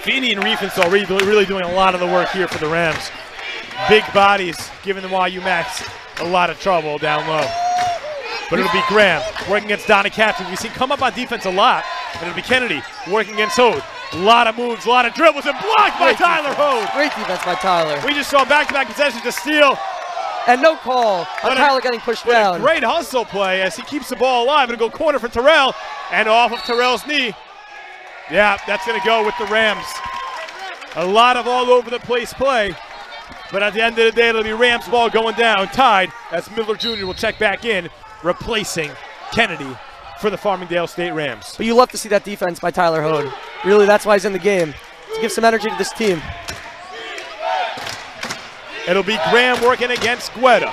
Feeney and Riefenstahl really doing a lot of the work here for the Rams. Big bodies giving the YU Max a lot of trouble down low. But it'll be Graham working against Donnie Katz. We see come up on defense a lot. And it'll be Kennedy working against Hode. A lot of moves, a lot of dribbles, and blocked by Tyler Hode. Great defense by Tyler. We just saw back-to-back possessions to steal. And no call on Tyler getting pushed down. A great hustle play as he keeps the ball alive. It'll go corner for Terrell, and off of Terrell's knee. Yeah, that's going to go with the Rams. A lot of all-over-the-place play. But at the end of the day, it'll be Rams ball going down, tied, as Miller Jr. will check back in, replacing Kennedy for the Farmingdale State Rams. But you love to see that defense by Tyler Hode. Really, that's why he's in the game, to give some energy to this team. It'll be Graham working against Guetta.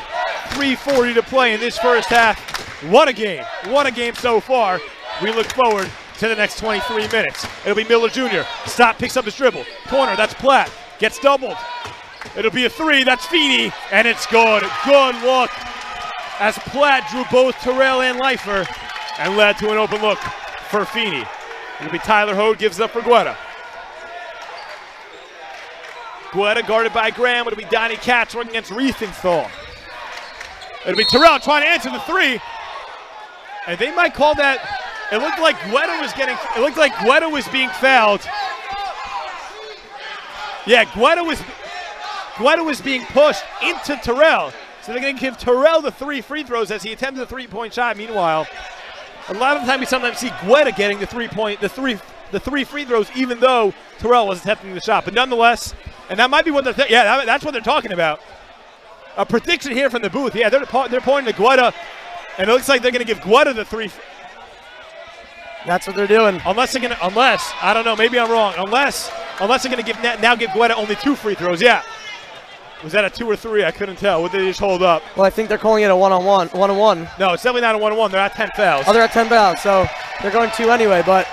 3:40 to play in this first half. What a game. What a game so far. We look forward to the next 23 minutes. It'll be Miller Jr. Stop, picks up his dribble. Corner, that's Platt. Gets doubled. It'll be a 3, that's Feeney, and it's good. Good look as Platt drew both Terrell and Leifer and led to an open look for Feeney. It'll be Tyler Hode, gives it up for Guetta. Guetta guarded by Graham. It'll be Donnie Katz working against Riefenstahl. It'll be Terrell trying to answer the 3. And they might call that, it looked like Guetta was being fouled. Yeah, Guetta Guetta was being pushed into Terrell. So they're going to give Terrell the 3 free throws as he attempts a 3-point shot. Meanwhile, a lot of the time we sometimes see Guetta getting the three free throws, even though Terrell was attempting the shot. But nonetheless, and that might be what they're that's what they're talking about. A prediction here from the booth. Yeah, they're pointing to Guetta, and it looks like they're going to give Guetta the 3. That's what they're doing. Unless I don't know, maybe I'm wrong. Unless they're going to give Guetta only 2 free throws. Yeah. Was that a 2 or 3? I couldn't tell. What did they just hold up? Well, I think they're calling it a one-on-one. No, it's definitely not a 1-on-1. They're at 10 fouls. Oh, they're at 10 fouls, so they're going 2 anyway, but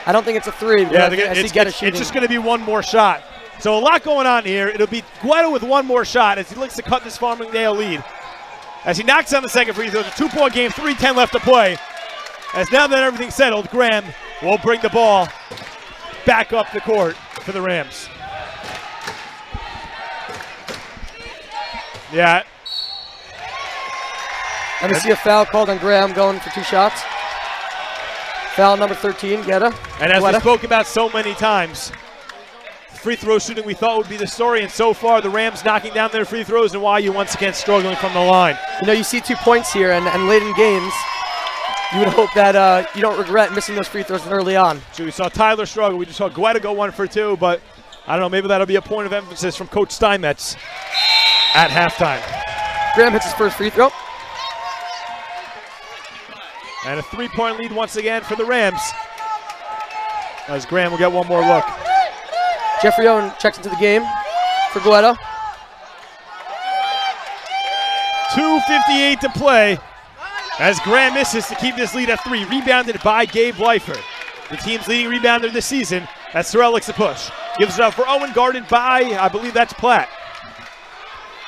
I don't think it's a 3. Yeah, it's just going to be one more shot. So a lot going on here. It'll be Guetta with one more shot as he looks to cut this Farmingdale lead. As he knocks down the second free throw, it's a 2-point game, 3:10 left to play. As now that everything's settled, Graham will bring the ball back up the court for the Rams. Yeah. Let me see a foul called on Graham going for 2 shots. Foul number 13, Guetta. And as we spoke about so many times, free throw shooting we thought would be the story, and so far the Rams knocking down their free throws, and YU once again struggling from the line. You know, you see 2 points here, and late in games, you would hope that you don't regret missing those free throws early on. So we saw Tyler struggle. We just saw Guetta go 1 for 2, but I don't know, maybe that'll be a point of emphasis from Coach Steinmetz at halftime. Graham hits his first free throw. And a 3-point lead once again for the Rams. As Graham will get one more look. Jeffrey Owen checks into the game for Guetta. 2:58 to play as Graham misses to keep this lead at 3. Rebounded by Gabe Leifer, the team's leading rebounder this season, as Terrell looks to push. Gives it up for Owen, guarded by, I believe that's Platt.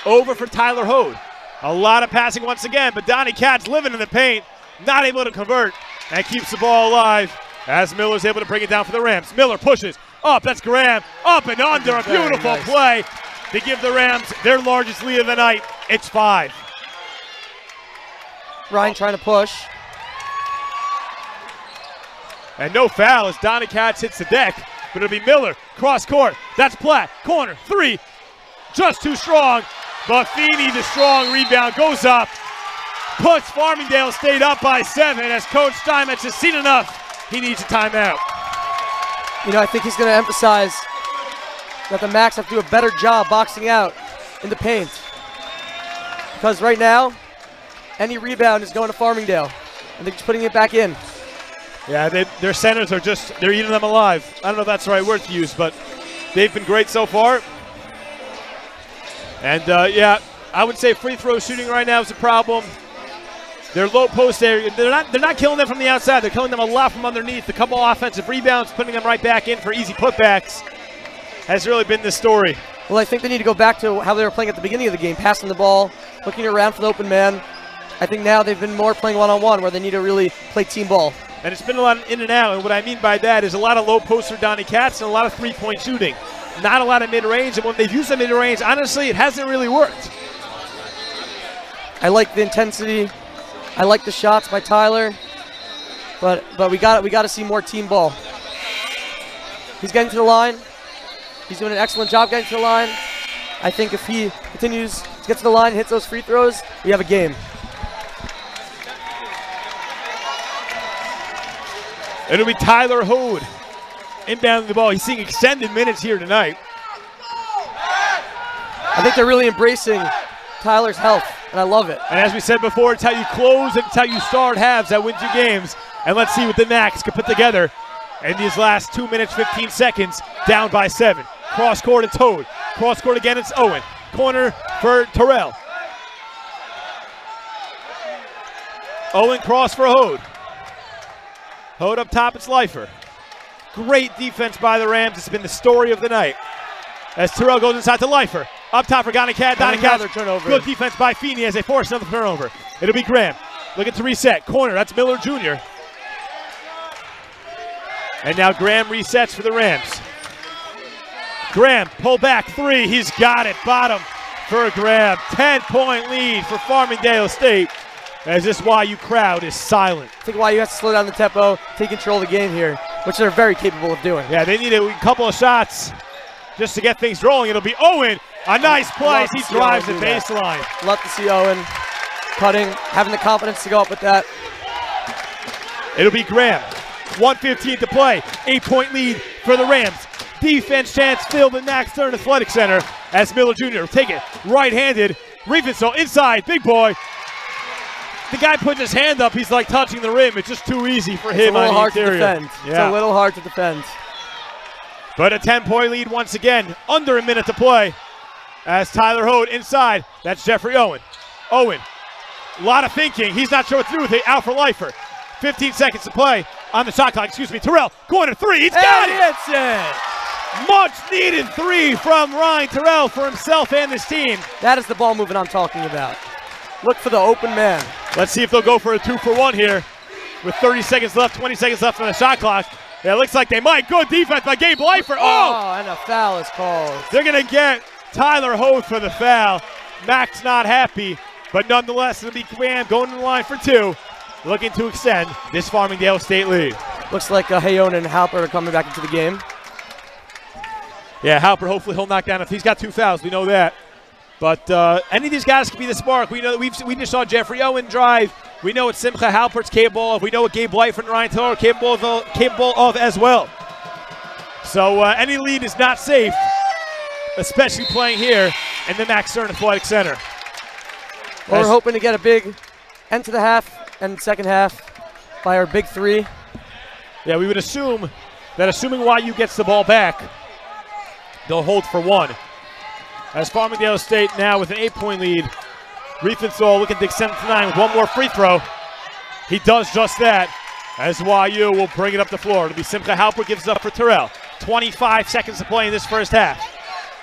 Over for Tyler Hode. A lot of passing once again, but Donnie Katz living in the paint, not able to convert, and keeps the ball alive as Miller's able to bring it down for the Rams. Miller pushes up, that's Graham, up and under, a beautiful play to give the Rams their largest lead of the night. It's 5. Ryan trying to push. And no foul as Donnie Katz hits the deck, but it'll be Miller, cross court, that's Platt, corner, 3, just too strong. Buffini, the strong rebound, goes up, puts Farmingdale State up by 7 as Coach Steinmetz has seen enough. He needs a timeout. You know, I think he's going to emphasize that the Macs have to do a better job boxing out in the paint. Because right now, any rebound is going to Farmingdale, and they're just putting it back in. Yeah, their centers are they're eating them alive. I don't know if that's the right word to use, but they've been great so far. And yeah, I would say free throw shooting right now is a problem. Their low post area, they're not killing them from the outside. They're killing them a lot from underneath. A couple offensive rebounds, putting them right back in for easy putbacks has really been the story. Well, I think they need to go back to how they were playing at the beginning of the game, passing the ball, looking around for the open man. I think now they've been more playing one-on-one where they need to really play team ball. And it's been a lot of in and out, and what I mean by that is a lot of low posts for Donnie Katz and a lot of three-point shooting. Not a lot of mid-range, and when they've used the mid-range, honestly, it hasn't really worked. I like the intensity. I like the shots by Tyler, but we got to see more team ball. He's getting to the line. He's doing an excellent job getting to the line. I think if he continues to get to the line and hits those free throws, we have a game. It'll be Tyler Hode inbounding the ball. He's seeing extended minutes here tonight. I think they're really embracing Tyler's health, and I love it. And as we said before, it's how you close and it's how you start halves that wins you games. And let's see what the Macs can put together in these last 2 minutes, 15 seconds, down by 7. Cross court, it's Hode. Cross court again, it's Owen. Corner for Terrell. Owen cross for Hode. Hode up top, it's Leifer. Great defense by the Rams. It's been the story of the night. As Terrell goes inside to Leifer. Up top for Donnie Katz. Turnover. Good defense by Feeney as they force another turnover. It'll be Graham. Looking to reset. Corner, that's Miller Jr. And now Graham resets for the Rams. Graham, pull back 3. He's got it. Bottom for Graham. 10-point lead for Farmingdale State as this YU crowd is silent. I think YU has to slow down the tempo, take control of the game here, which they're very capable of doing. Yeah, they need a couple of shots just to get things rolling. It'll be Owen, A nice play as he Love to see drives the Owen do that. baseline. Love to see Owen cutting, having the confidence to go up with that. It'll be Graham. 1:15 to play. 8-point lead for the Rams. Defense chance filled in Max Stern Athletic Center as Miller Jr. will take it right-handed. Riefenstahl inside, big boy. The guy puts his hand up, he's like touching the rim. It's just too easy for him on the hard to interior. defend. It's a little hard to defend. But a 10-point lead once again, under a minute to play. As Tyler Hode inside, that's Jeffrey Owen. Owen, a lot of thinking. He's not sure what to do with it. Out for lifer. 15 seconds to play on the shot clock. Excuse me, Terrell, corner three. He's got it! Hits it! Much needed three from Ryan Terrell for himself and his team. That is the ball movement I'm talking about. Look for the open man. Let's see if they'll go for a 2-for-1 here. With 30 seconds left, 20 seconds left on the shot clock. Yeah, it looks like they might. Good defense by Gabe Leifer. Oh! And a foul is called. They're going to get Tyler Hode for the foul. Mac's not happy, but nonetheless, it'll be Graham going in the line for two, looking to extend this Farmingdale State lead. Looks like Hayon and Halper are coming back into the game. Yeah, Halper, hopefully he'll knock down. If he's got two fouls, we know that. But any of these guys could be the spark. We know that we just saw Jeffrey Owen drive. We know what Simcha Halpert's capable of. We know what Gabe Leifer and Ryan Taylor are capable of as well. So any lead is not safe, especially playing here in the Max Stern Athletic Center. Well, we're hoping to get a big end to the half and second half by our big three. Yeah, we would assume that assuming YU gets the ball back, they'll hold for one. As Farmingdale State now with an 8-point lead. Riefenstahl looking to extend to 9 with one more free throw. He does just that as YU will bring it up the floor. It'll be Simcha Halper gives it up for Terrell. 25 seconds to play in this first half.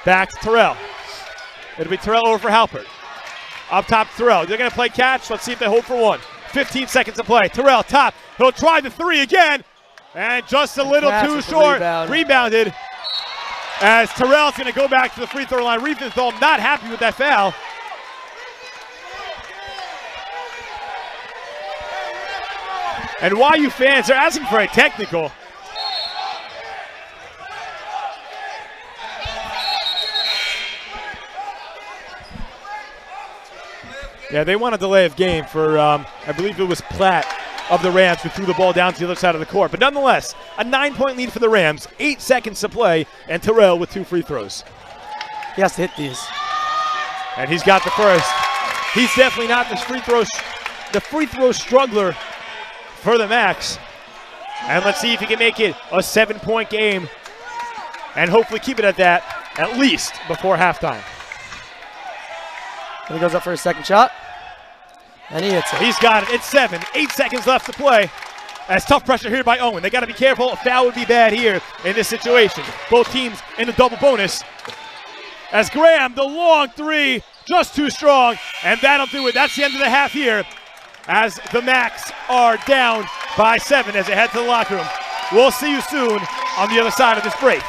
Back to Terrell. It'll be Terrell over for Halpert. Up top to Terrell. They're going to play catch. Let's see if they hold for one. 15 seconds to play. Terrell top. He'll try the three again. And just a little too short. Rebounded. As Terrell's going to go back to the free throw line. Riefenstahl not happy with that foul. And YU fans are asking for a technical. Yeah, they want a delay of game for, I believe it was Platt of the Rams who threw the ball down to the other side of the court. But nonetheless, a 9-point lead for the Rams, 8 seconds to play, and Terrell with 2 free throws. He has to hit these. And he's got the first. He's definitely not the free throw struggler for the Max. And let's see if he can make it a 7-point game and hopefully keep it at that at least before halftime. And he goes up for his second shot. And he hits it. He's got it. It's 7. 8 seconds left to play. As tough pressure here by Owen. They got to be careful. A foul would be bad here in this situation. Both teams in the double bonus. As Graham, the long three, just too strong. And that'll do it. That's the end of the half here. As the Max are down by 7 as they head to the locker room. We'll see you soon on the other side of this break.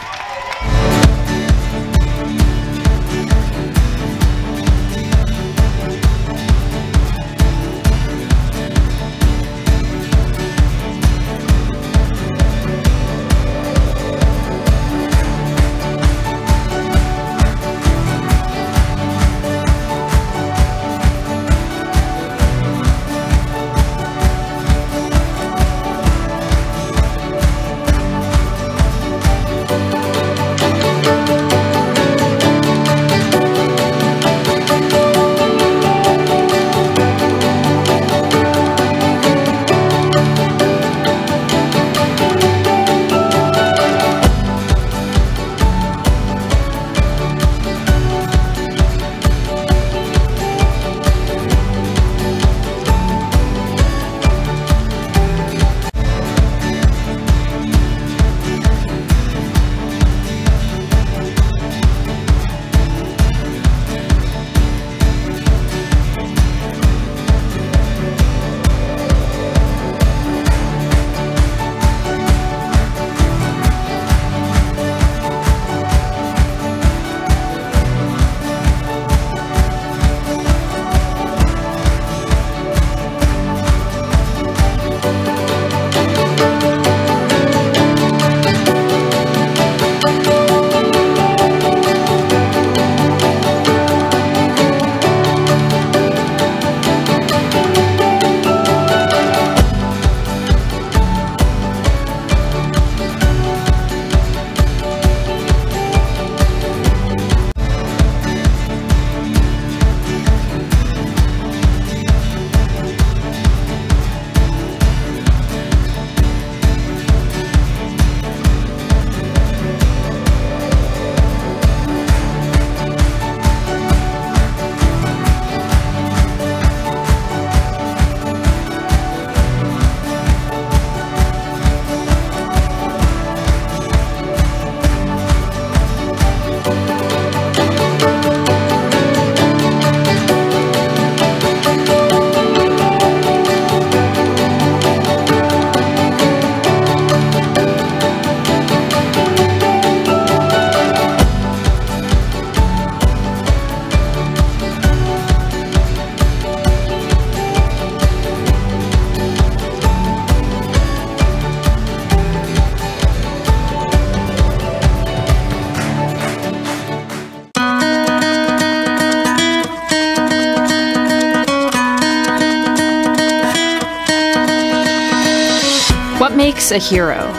makes a hero?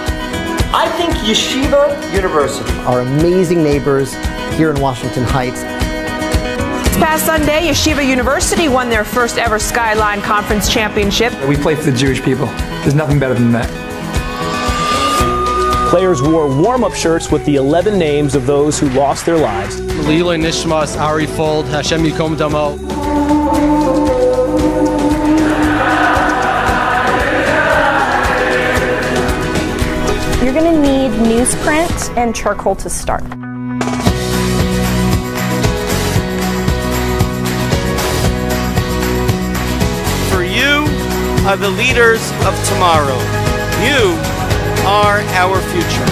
I think Yeshiva University, our amazing neighbors here in Washington Heights. This past Sunday, Yeshiva University won their first ever Skyline Conference Championship. We play for the Jewish people. There's nothing better than that. Players wore warm-up shirts with the 11 names of those who lost their lives. Lilo Nishmas, Ari Fold, Hashem Yikom Damo. You're going to need newsprint and charcoal to start. For you are the leaders of tomorrow. You are our future.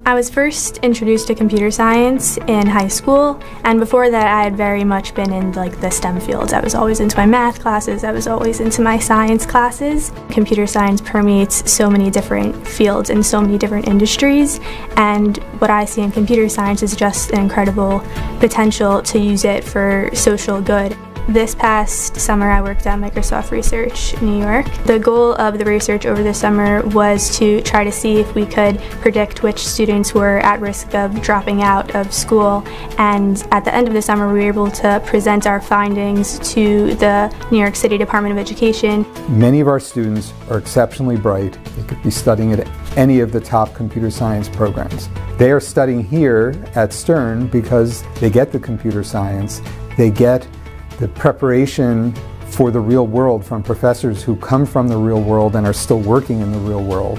I was first introduced to computer science in high school, and before that I had very much been in the STEM fields. I was always into my math classes, I was always into my science classes. Computer science permeates so many different fields and so many different industries, and what I see in computer science is just an incredible potential to use it for social good. This past summer I worked at Microsoft Research in New York. The goal of the research over the summer was to try to see if we could predict which students were at risk of dropping out of school, and at the end of the summer we were able to present our findings to the New York City Department of Education. Many of our students are exceptionally bright. They could be studying at any of the top computer science programs. They are studying here at Stern because they get the computer science, they get the preparation for the real world from professors who come from the real world and are still working in the real world.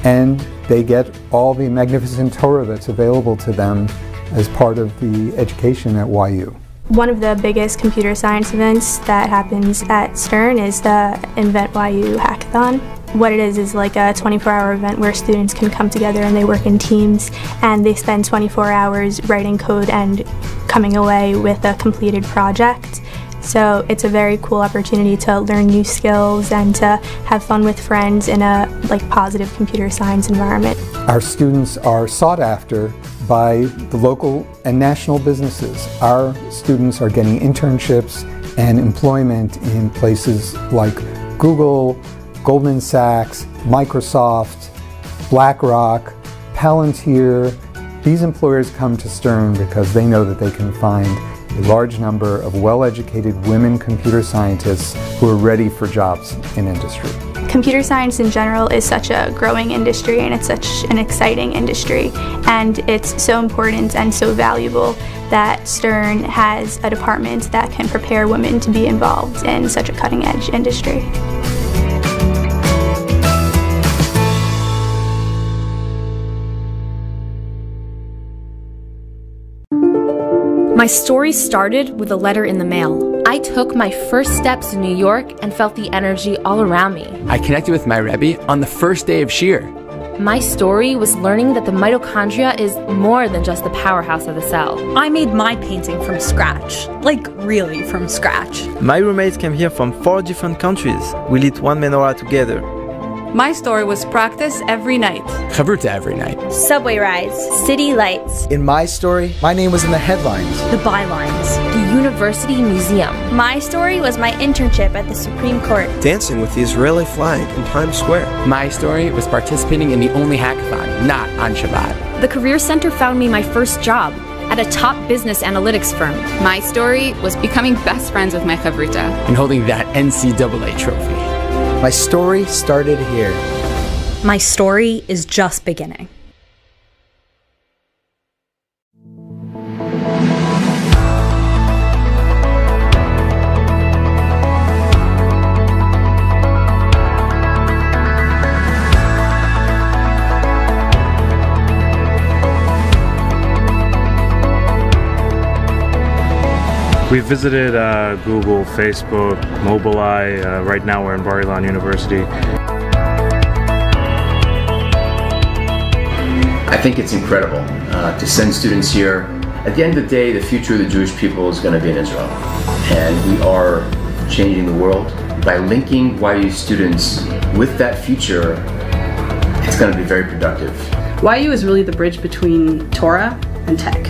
And they get all the magnificent Torah that's available to them as part of the education at YU. One of the biggest computer science events that happens at Stern is the Invent YU Hackathon. What it is like a 24-hour event where students can come together and they work in teams and they spend 24 hours writing code and coming away with a completed project. So it's a very cool opportunity to learn new skills and to have fun with friends in a positive computer science environment. Our students are sought after by the local and national businesses. Our students are getting internships and employment in places like Google, Goldman Sachs, Microsoft, BlackRock, Palantir. These employers come to Stern because they know that they can find a large number of well-educated women computer scientists who are ready for jobs in industry. Computer science in general is such a growing industry, and it's such an exciting industry, and it's so important and so valuable that Stern has a department that can prepare women to be involved in such a cutting-edge industry. My story started with a letter in the mail. I took my first steps in New York and felt the energy all around me. I connected with my Rebbe on the first day of Shir. My story was learning that the mitochondria is more than just the powerhouse of the cell. I made my painting from scratch, really from scratch. My roommates came here from 4 different countries. We lit one menorah together. My story was practice every night. Chavruta every night. Subway rides, city lights. In my story, my name was in the headlines. The bylines. The University Museum. My story was my internship at the Supreme Court. Dancing with the Israeli flag in Times Square. My story was participating in the only hackathon, not on Shabbat. The Career Center found me my first job at a top business analytics firm. My story was becoming best friends with my chavruta. And holding that NCAA trophy. My story started here. My story is just beginning. We visited Google, Facebook, Mobileye. Right now we're in Bar-Ilan University. I think it's incredible to send students here. At the end of the day, the future of the Jewish people is going to be in Israel. And we are changing the world. By linking YU students with that future, it's going to be very productive. YU is really the bridge between Torah and tech.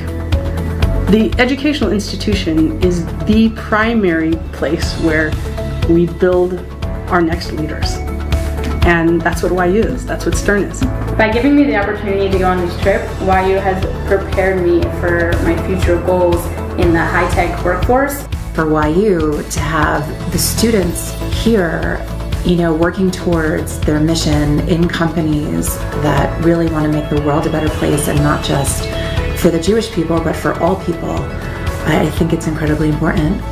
The educational institution is the primary place where we build our next leaders. And that's what YU is. That's what Stern is. By giving me the opportunity to go on this trip, YU has prepared me for my future goals in the high-tech workforce. For YU to have the students here, you know, working towards their mission in companies that really want to make the world a better place, and not just for the Jewish people, but for all people, I think it's incredibly important.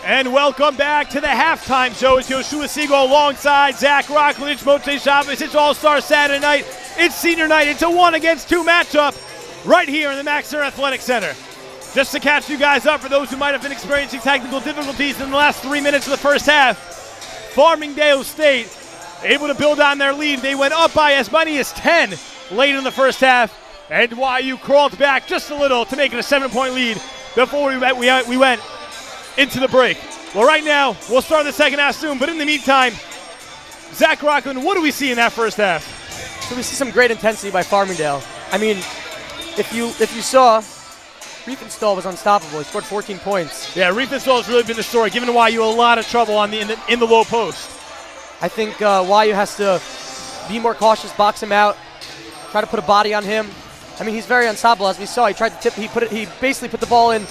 And welcome back to the halftime show. It's Yoshua Siegel alongside Zach Rockledge. Motzei Shabbos. It's All-Star Saturday night It's senior night. It's a 1-against-2 matchup right here in the Max Stern Athletic Center. Just to catch you guys up, for those who might have been experiencing technical difficulties in the last 3 minutes of the first half, Farmingdale State able to build on their lead. They went up by as many as 10 late in the first half, and YU crawled back just a little to make it a 7-point lead before we went into the break. Well, right now, we'll start the second half soon, but in the meantime, Zach Rockland, what do we see in that first half? So we see some great intensity by Farmingdale. I mean, if you saw, Riefenstahl was unstoppable. He scored 14 points. Yeah, Riefenstahl has really been the story, giving YU a lot of trouble in the low post. I think YU has to be more cautious, box him out, try to put a body on him. I mean, he's very unstoppable, as we saw. He tried to tip. He basically put the ball in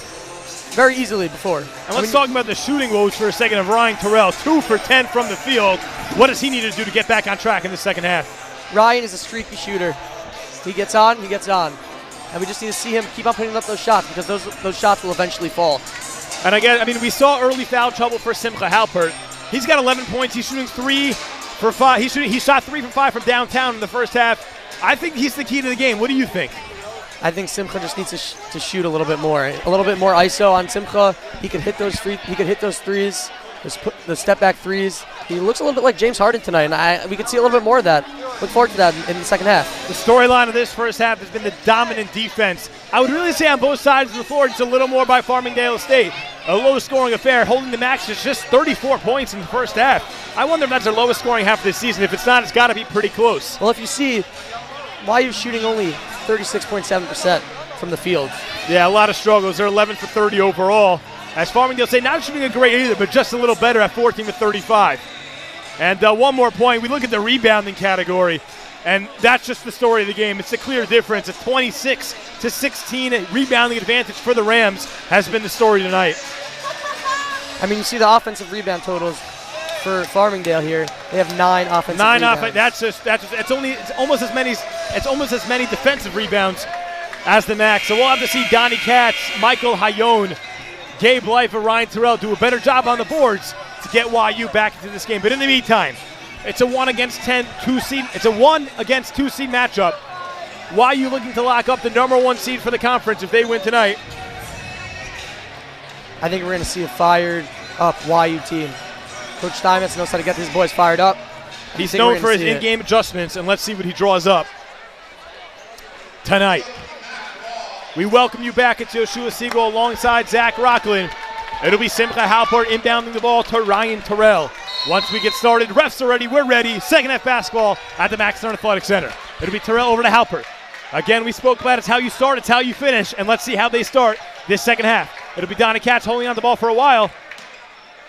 very easily before. And let's talk about the shooting woes for a second of Ryan Terrell. 2 for 10 from the field. What does he need to do to get back on track in the second half? Ryan is a streaky shooter. He gets on, he gets on. And we just need to see him keep on putting up those shots, because those shots will eventually fall. And again, I mean, we saw early foul trouble for Simcha Halpert. He's got 11 points. He's shooting 3 for 5. He shot 3 for 5 from downtown in the first half. I think he's the key to the game. What do you think? I think Simcha just needs to shoot a little bit more. A little bit more ISO on Simcha. He could hit those threes, the step back threes. He looks a little bit like James Harden tonight, and we could see a little bit more of that. Look forward to that in the second half. The storyline of this first half has been the dominant defense. I would really say on both sides of the floor, it's a little more by Farmingdale State. A low-scoring affair, holding the Max to just 34 points in the first half. I wonder if that's their lowest scoring half of this season. If it's not, it's got to be pretty close. Well, if you see, YU shooting only 36.7% from the field. Yeah, a lot of struggles. They're 11 for 30 overall. As Farmingdale State, not shooting a great either, but just a little better at 14 for 35. And one more point, we look at the rebounding category, and that's just the story of the game. It's a clear difference. A 26-16 rebounding advantage for the Rams has been the story tonight. I mean, you see the offensive rebound totals for Farmingdale here. They have 9 offensive rebounds. It's almost as many defensive rebounds as the Max. So we'll have to see Donnie Katz, Michael Hayone, Gabe Leifer, Ryan Terrell do a better job on the boards to get YU back into this game. But in the meantime, it's a 1-against-2 seed. It's a 1-against-2 seed matchup. YU looking to lock up the number 1 seed for the conference if they win tonight. I think we're going to see a fired up YU team. Coach Steinmetz knows how to get these boys fired up. He's known for his in-game adjustments, and let's see what he draws up tonight. We welcome you back into Yoshua Siegel alongside Zach Rockland. It'll be Simcha Halpert inbounding the ball to Ryan Terrell. Once we get started, refs are ready, we're ready. Second half basketball at the Max Stern Athletic Center. It'll be Terrell over to Halpert. Again, we spoke about it's how you start, it's how you finish, and let's see how they start this second half. It'll be Donnie Katz holding on the ball for a while.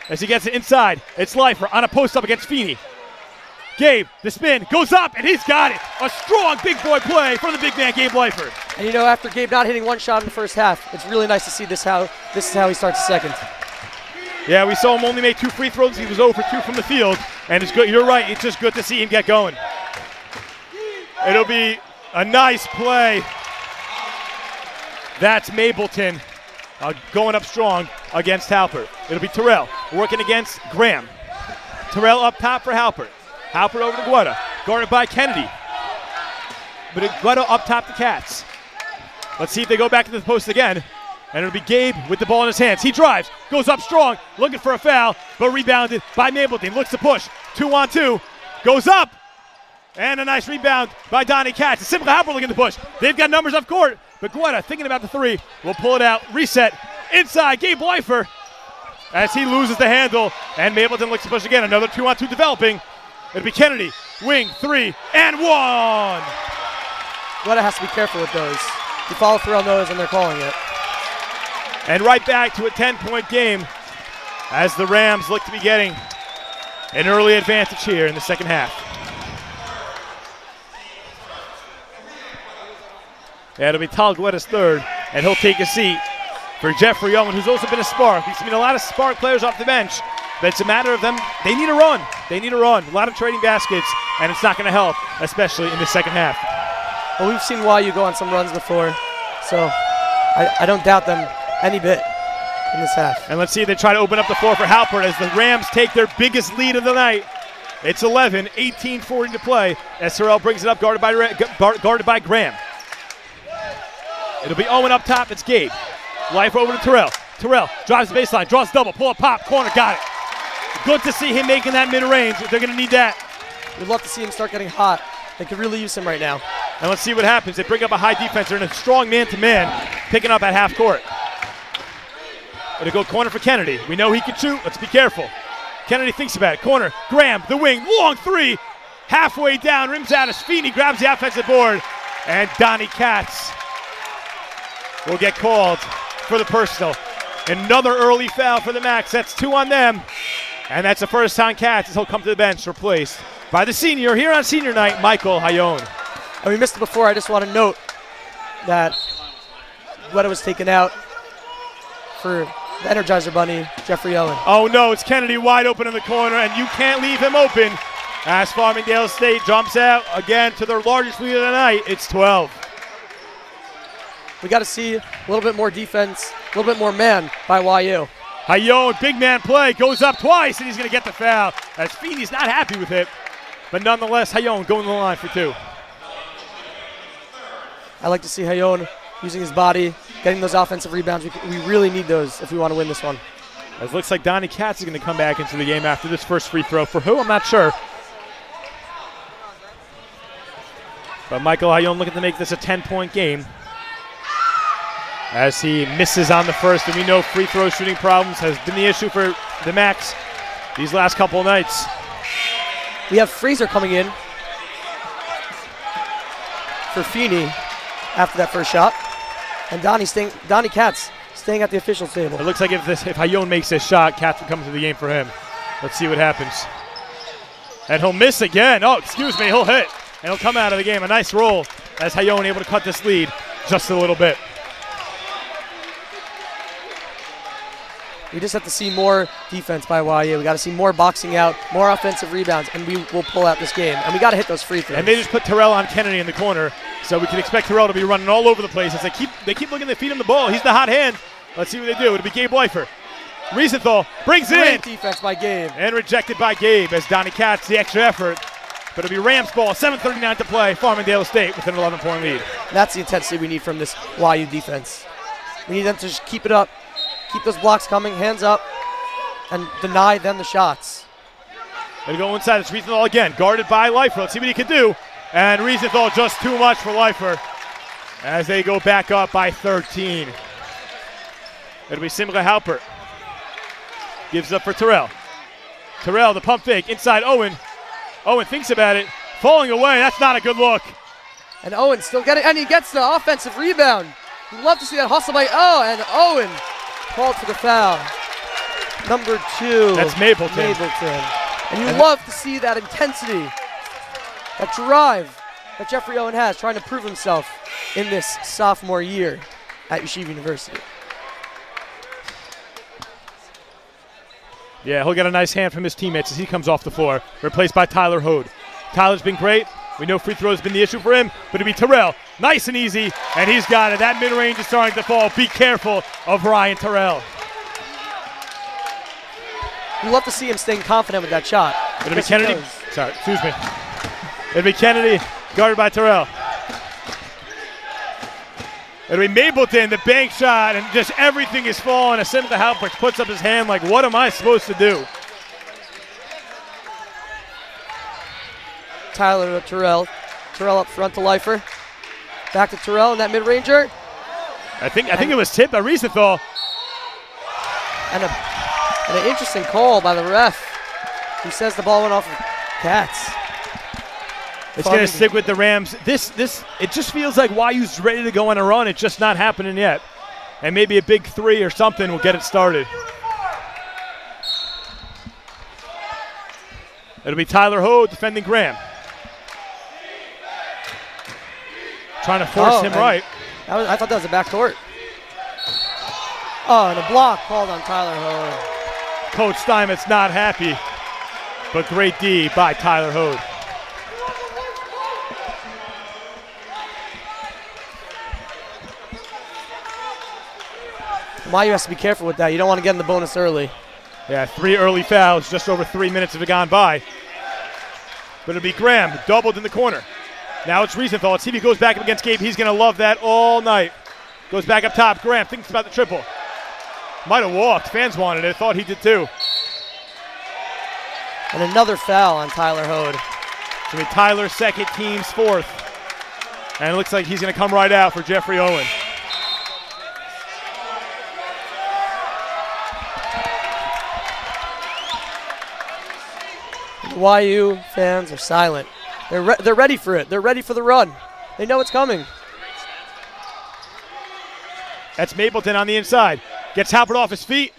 As he gets it inside, it's Leifer on a post up against Feeney. Gabe, the spin, goes up, and he's got it. A strong big boy play from the big man, Gabe Leifer. And you know, after Gabe not hitting one shot in the first half, it's really nice to see this is how he starts the second. Yeah, we saw him only make 2 free throws. He was 0 for 2 from the field, and it's good. You're right, it's just good to see him get going. It'll be a nice play. That's Mapleton going up strong against Halpert. It'll be Terrell working against Graham. Terrell up top for Halpert. Halpert over to Guetta, guarded by Kennedy. But Guetta up top to Katz. Let's see if they go back to the post again. And it'll be Gabe with the ball in his hands. He drives, goes up strong, looking for a foul, but rebounded by Mapleton. Looks to push, 2-on-2, goes up. And a nice rebound by Donnie Katz. Simcha Halpert looking to push. They've got numbers up court, but Guetta thinking about the 3. Will pull it out, reset, inside, Gabe Leifer. As he loses the handle, and Mapleton looks to push again. Another 2-on-2 developing. It'll be Kennedy, wing, 3, and 1. Guetta has to be careful with those. You follow through on those, and they're calling it. And right back to a 10-point game as the Rams look to be getting an early advantage here in the second half. Yeah, it'll be Tal Guetta's 3rd, and he'll take a seat for Jeffrey Owen, who's also been a spark. We've seen a lot of spark players off the bench, but it's a matter of them. They need a run. They need a run. A lot of trading baskets, and it's not going to help, especially in the second half. Well, we've seen YU go on some runs before, so I don't doubt them any bit in this half. And let's see if they try to open up the floor for Halpert as the Rams take their biggest lead of the night. It's 11, 18:40 to play as Terrell brings it up, guarded by Graham. It'll be Owen up top. It's Gabe. Life over to Terrell. Terrell drives the baseline, draws double, pull up, pop, corner, got it. Good to see him making that mid-range. They're going to need that. We'd love to see him start getting hot. They could really use him right now. And let's see what happens. They bring up a high defense. They're in a strong man-to-man, picking up at half court. It'll go corner for Kennedy. We know he can shoot. Let's be careful. Kennedy thinks about it. Corner. Graham, the wing, long three. Halfway down, rims out as Feeney grabs the offensive board. And Donnie Katz will get called for the personal. Another early foul for the Max. That's 2 on them. And that's the first time Katz, as he'll come to the bench, replaced by the senior here on senior night, Michael Hayon. And we missed it before. I just want to note that Guetta was taken out for the Energizer Bunny, Jeffrey Owen. Oh no, it's Kennedy wide open in the corner, and you can't leave him open. As Farmingdale State jumps out again to their largest lead of the night, it's 12. We got to see a little bit more defense, a little bit more man by YU. Hayon, big man play, goes up twice, and he's going to get the foul. As Feeney's not happy with it, but nonetheless, Hayon going to the line for 2. I like to see Hayon using his body, getting those offensive rebounds. We really need those if we want to win this one. It looks like Donnie Katz is going to come back into the game after this first free throw. For who, I'm not sure. But Michael Hayon looking to make this a 10-point game as he misses on the first. And we know free throw shooting problems has been the issue for the Max these last couple of nights. We have Fraser coming in for Feeney after that first shot. And Donnie Katz staying at the officials table. It looks like if Hayon makes this shot, Katz will come to the game for him. Let's see what happens. And he'll miss again. Oh, excuse me, he'll hit. And he'll come out of the game. A nice roll as Hayon able to cut this lead just a little bit. We just have to see more defense by YU. We got to see more boxing out, more offensive rebounds, and we will pull out this game. And we got to hit those free throws. And they just put Terrell on Kennedy in the corner, so we can expect Terrell to be running all over the place as they keep looking to feed him the ball. He's the hot hand. Let's see what they do. It'll be Gabe Leifer. Riesenthal brings it in. Great defense by Gabe. And rejected by Gabe as Donnie Katz, the extra effort. But it'll be Rams ball, 7:39 to play. Farmingdale State with an 11-point lead. That's the intensity we need from this YU defense. We need them to just keep it up. Keep those blocks coming, hands up, and deny them the shots. They go inside. It's Riesenthal again, guarded by Leifer. Let's see what he can do. And Riesenthal just too much for Leifer as they go back up by 13. It'll be Simcha Halpert. Gives up for Terrell. Terrell, the pump fake, inside Owen. Owen thinks about it, falling away. That's not a good look. And Owen still getting, and he gets the offensive rebound. You'd love to see that hustle by and Owen called for the foul. Number 2. That's Mapleton. And you love to see that intensity, that drive that Jeffrey Owen has trying to prove himself in this sophomore year at Yeshiva University. Yeah, he'll get a nice hand from his teammates as he comes off the floor, replaced by Tyler Hode. Tyler's been great. We know free throws been the issue for him, but it'll be Terrell. Nice and easy, and he's got it. That mid-range is starting to fall. Be careful of Ryan Terrell. You love to see him staying confident with that shot. It'll be Kennedy. Sorry, excuse me. It'll be Kennedy, guarded by Terrell. It'll be Mapleton, the bank shot, and just everything is falling. As Simcha Halpert puts up his hand like, what am I supposed to do? Tyler to Terrell. Terrell up front to Leifer. Back to Terrell in that mid-ranger. I think it was tipped by Riesenthal. And an interesting call by the ref. He says the ball went off of Katz. It's going to stick with the Rams. It just feels like YU's ready to go on a run. It's just not happening yet. And maybe a big 3 or something will get it started. It'll be Tyler Hode defending Graham. Trying to force him right. I thought that was a backcourt. Oh, and a block called on Tyler Hode. Coach Steinmetz not happy, but great D by Tyler Hode. YU has to be careful with that. You don't want to get in the bonus early. Yeah, 3 early fouls, just over 3 minutes have gone by. But it'll be Graham, doubled in the corner. Now it's Riefenstahl. Let's see if he goes back up against Gabe. He's going to love that all night. Goes back up top. Graham thinks about the triple. Might have walked. Fans wanted it. Thought he did too. And another foul on Tyler Hode. So Tyler's second, team's fourth. And it looks like he's going to come right out for Jeffrey Owen. The YU fans are silent. They're ready for it. They're ready for the run. They know it's coming. That's Mapleton on the inside. Gets Halpert off his feet.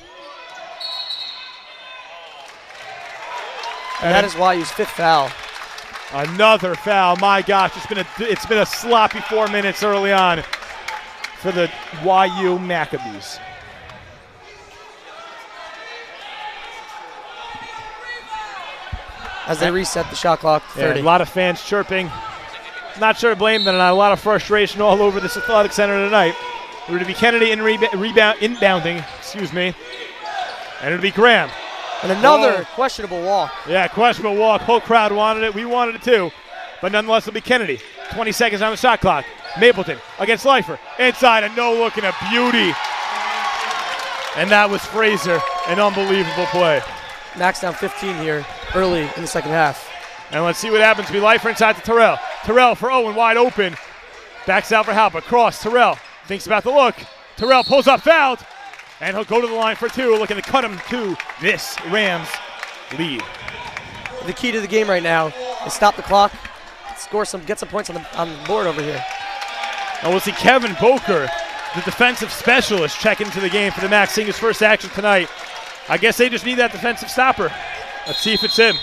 And that is YU's fifth foul. Another foul. My gosh, it's been a sloppy 4 minutes early on for the YU Maccabees. As they reset the shot clock to 30. Yeah, a lot of fans chirping. Not sure to blame them, a lot of frustration all over this athletic center tonight. It'll be Kennedy inbounding, excuse me. And it'll be Graham. And another questionable walk. Yeah, questionable walk. Whole crowd wanted it. We wanted it too. But nonetheless, it'll be Kennedy. 20 seconds on the shot clock. Mapleton against Leifer. Inside, a no-look and a beauty. And that was Fraser. An unbelievable play. Max down 15 here early in the second half. And let's see what happens. It'll be Leifer inside to Terrell. Terrell for Owen, wide open. Backs out for Halpert. Cross, Terrell. Thinks about the look. Terrell pulls up, fouled. And he'll go to the line for two, looking to cut him to this Rams lead. The key to the game right now is stop the clock, get some points on the board over here. And we'll see Kevin Boker, the defensive specialist, check into the game for the Macs, seeing his first action tonight. I guess they just need that defensive stopper. Let's see if it's him.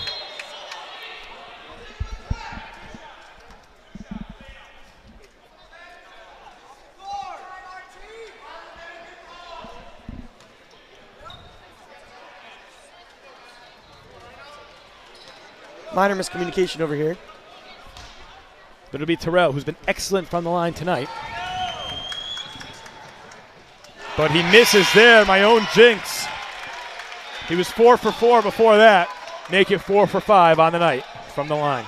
Minor miscommunication over here. But it'll be Terrell, who's been excellent from the line tonight. But he misses there, my own jinx. He was 4 for 4 before that. Make it 4 for 5 on the night from the line.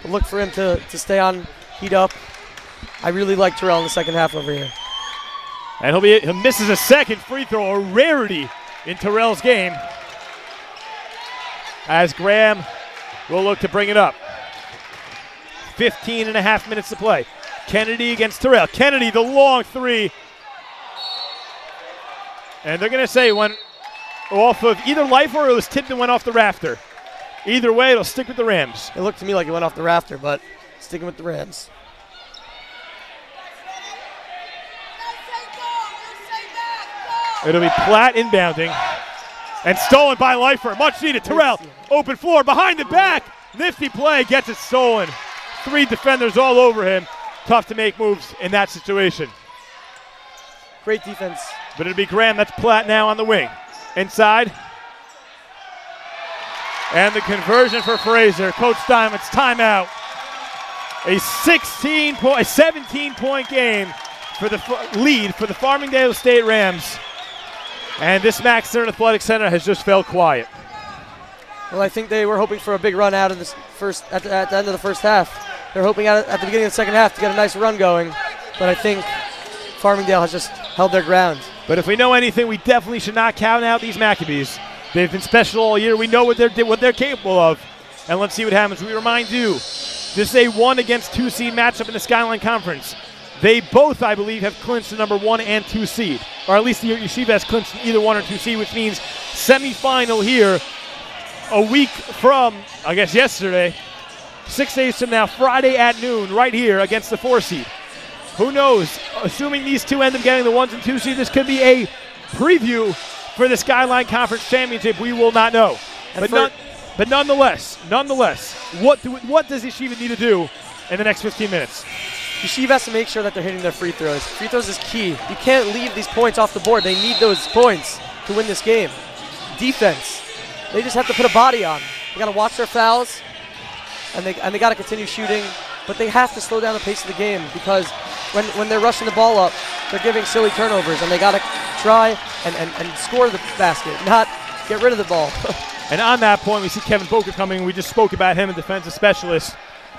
But look for him to stay on, heat up. I really like Terrell in the second half over here. And he misses a second free throw, a rarity in Terrell's game. As Graham will look to bring it up. 15 and a half minutes to play. Kennedy against Terrell. Kennedy, the long three. And they're going to say went off of either Leifer or it was tipped and went off the rafter. Either way, it'll stick with the Rams. It looked to me like it went off the rafter, but sticking with the Rams. It'll be Platt inbounding. And stolen by Leifer. Much needed. Terrell, open floor, behind the back. Nifty play, gets it stolen. 3 defenders all over him. Tough to make moves in that situation. Great defense. But it'll be Graham. That's Platt now on the wing. Inside. And the conversion for Fraser. Coach Diamond's timeout. A 17-point game for the lead for the Farmingdale State Rams. And this Max Stern Athletic Center has just fell quiet. Well, I think they were hoping for a big run out of this at the end of the first half. They're hoping at the beginning of the second half to get a nice run going. But I think Farmingdale has just held their ground. But if we know anything, we definitely should not count out these Maccabees. They've been special all year. We know what they're capable of. And let's see what happens. We remind you, this is a 1 against 2 seed matchup in the Skyline Conference. They both, I believe, have clinched the number 1 and 2 seed. Or at least the Yeshiva has clinched either 1 or 2 seed, which means semifinal here a week from, I guess, yesterday. 6 days from now, Friday at noon, right here against the 4 seed. Who knows? Assuming these two end up getting the 1 and 2 seed, this could be a preview for the Skyline Conference Championship. We will not know. But nonetheless, what does Yeshiva need to do in the next 15 minutes? Yeshiva has to make sure that they're hitting their free throws. Free throws is key. You can't leave these points off the board. They need those points to win this game. Defense, they just have to put a body on. They got to watch their fouls, and they got to continue shooting. But they have to slow down the pace of the game because when they're rushing the ball up, they're giving silly turnovers, and they got to try and score the basket, not get rid of the ball. And on that point, we see Kevin Boker coming. We just spoke about him, a defensive specialist.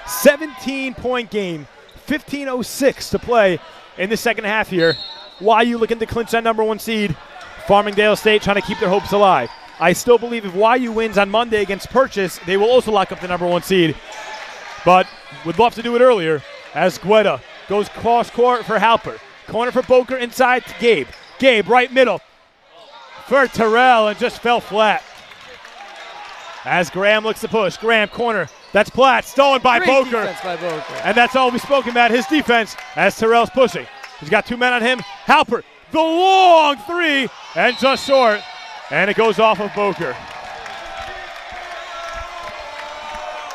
17-point game, 15:06 to play in the second half here. YU looking to clinch that #1 seed. Farmingdale State trying to keep their hopes alive. I still believe if YU wins on Monday against Purchase, they will also lock up the #1 seed. But would love to do it earlier as Guetta goes cross court for Halpert. Corner for Boker inside to Gabe. Gabe right middle for Terrell and just fell flat. As Graham looks to push. Graham corner. That's Platt. Stolen by Boker. Defense by Boker. And that's all we've spoken about, his defense, as Terrell's pushing. He's got 2 men on him. Halpert, the long three, and just short. And it goes off of Boker.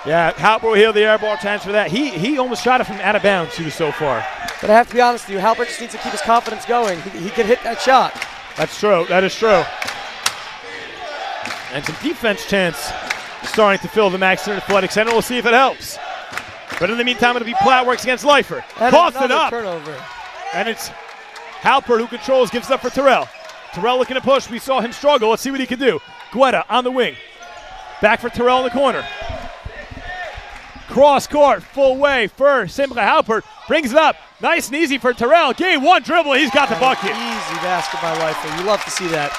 Yeah, Halpert will heal the air ball chance for that. He almost shot it from out of bounds, he was so far. But I have to be honest with you, Halpert just needs to keep his confidence going. He can hit that shot. That's true. That is true. And some defense chance starting to fill the Max Stern Athletic Center. We'll see if it helps. But in the meantime, it'll be Platt works against Leifer. Coughs it up. Turnover. And it's Halpert who controls, gives it up for Terrell. Terrell looking to push. We saw him struggle. Let's see what he can do. Guetta on the wing. Back for Terrell in the corner. Cross court, full way for Simcha. Halpert brings it up. Nice and easy for Terrell. Game 1 dribble. He's got the bucket. Easy basket by Leifer. You love to see that.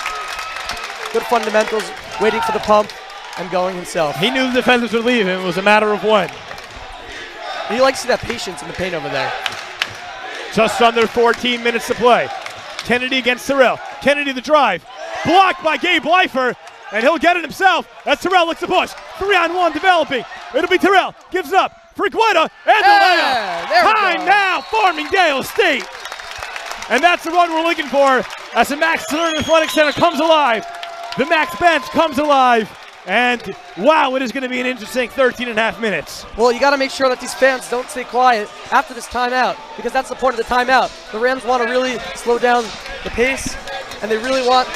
Good fundamentals, waiting for the pump and going himself. He knew the defenders would leave him. It was a matter of when. And you like to see that patience in the paint over there. Just under 14 minutes to play. Kennedy against Terrell. Kennedy the drive. Blocked by Gabe Leifer, and he'll get it himself as Terrell looks to push. 3-on-1 developing. It'll be Terrell. Gives it up for Guetta, and the layup. Time now, Farmingdale State. And that's the run we're looking for as the Max Stern Athletic Center comes alive. The Max bench comes alive. And wow, it is going to be an interesting 13.5 minutes. Well, you got to make sure that these fans don't stay quiet after this timeout, because that's the point of the timeout. The Rams want to really slow down the pace, and they really want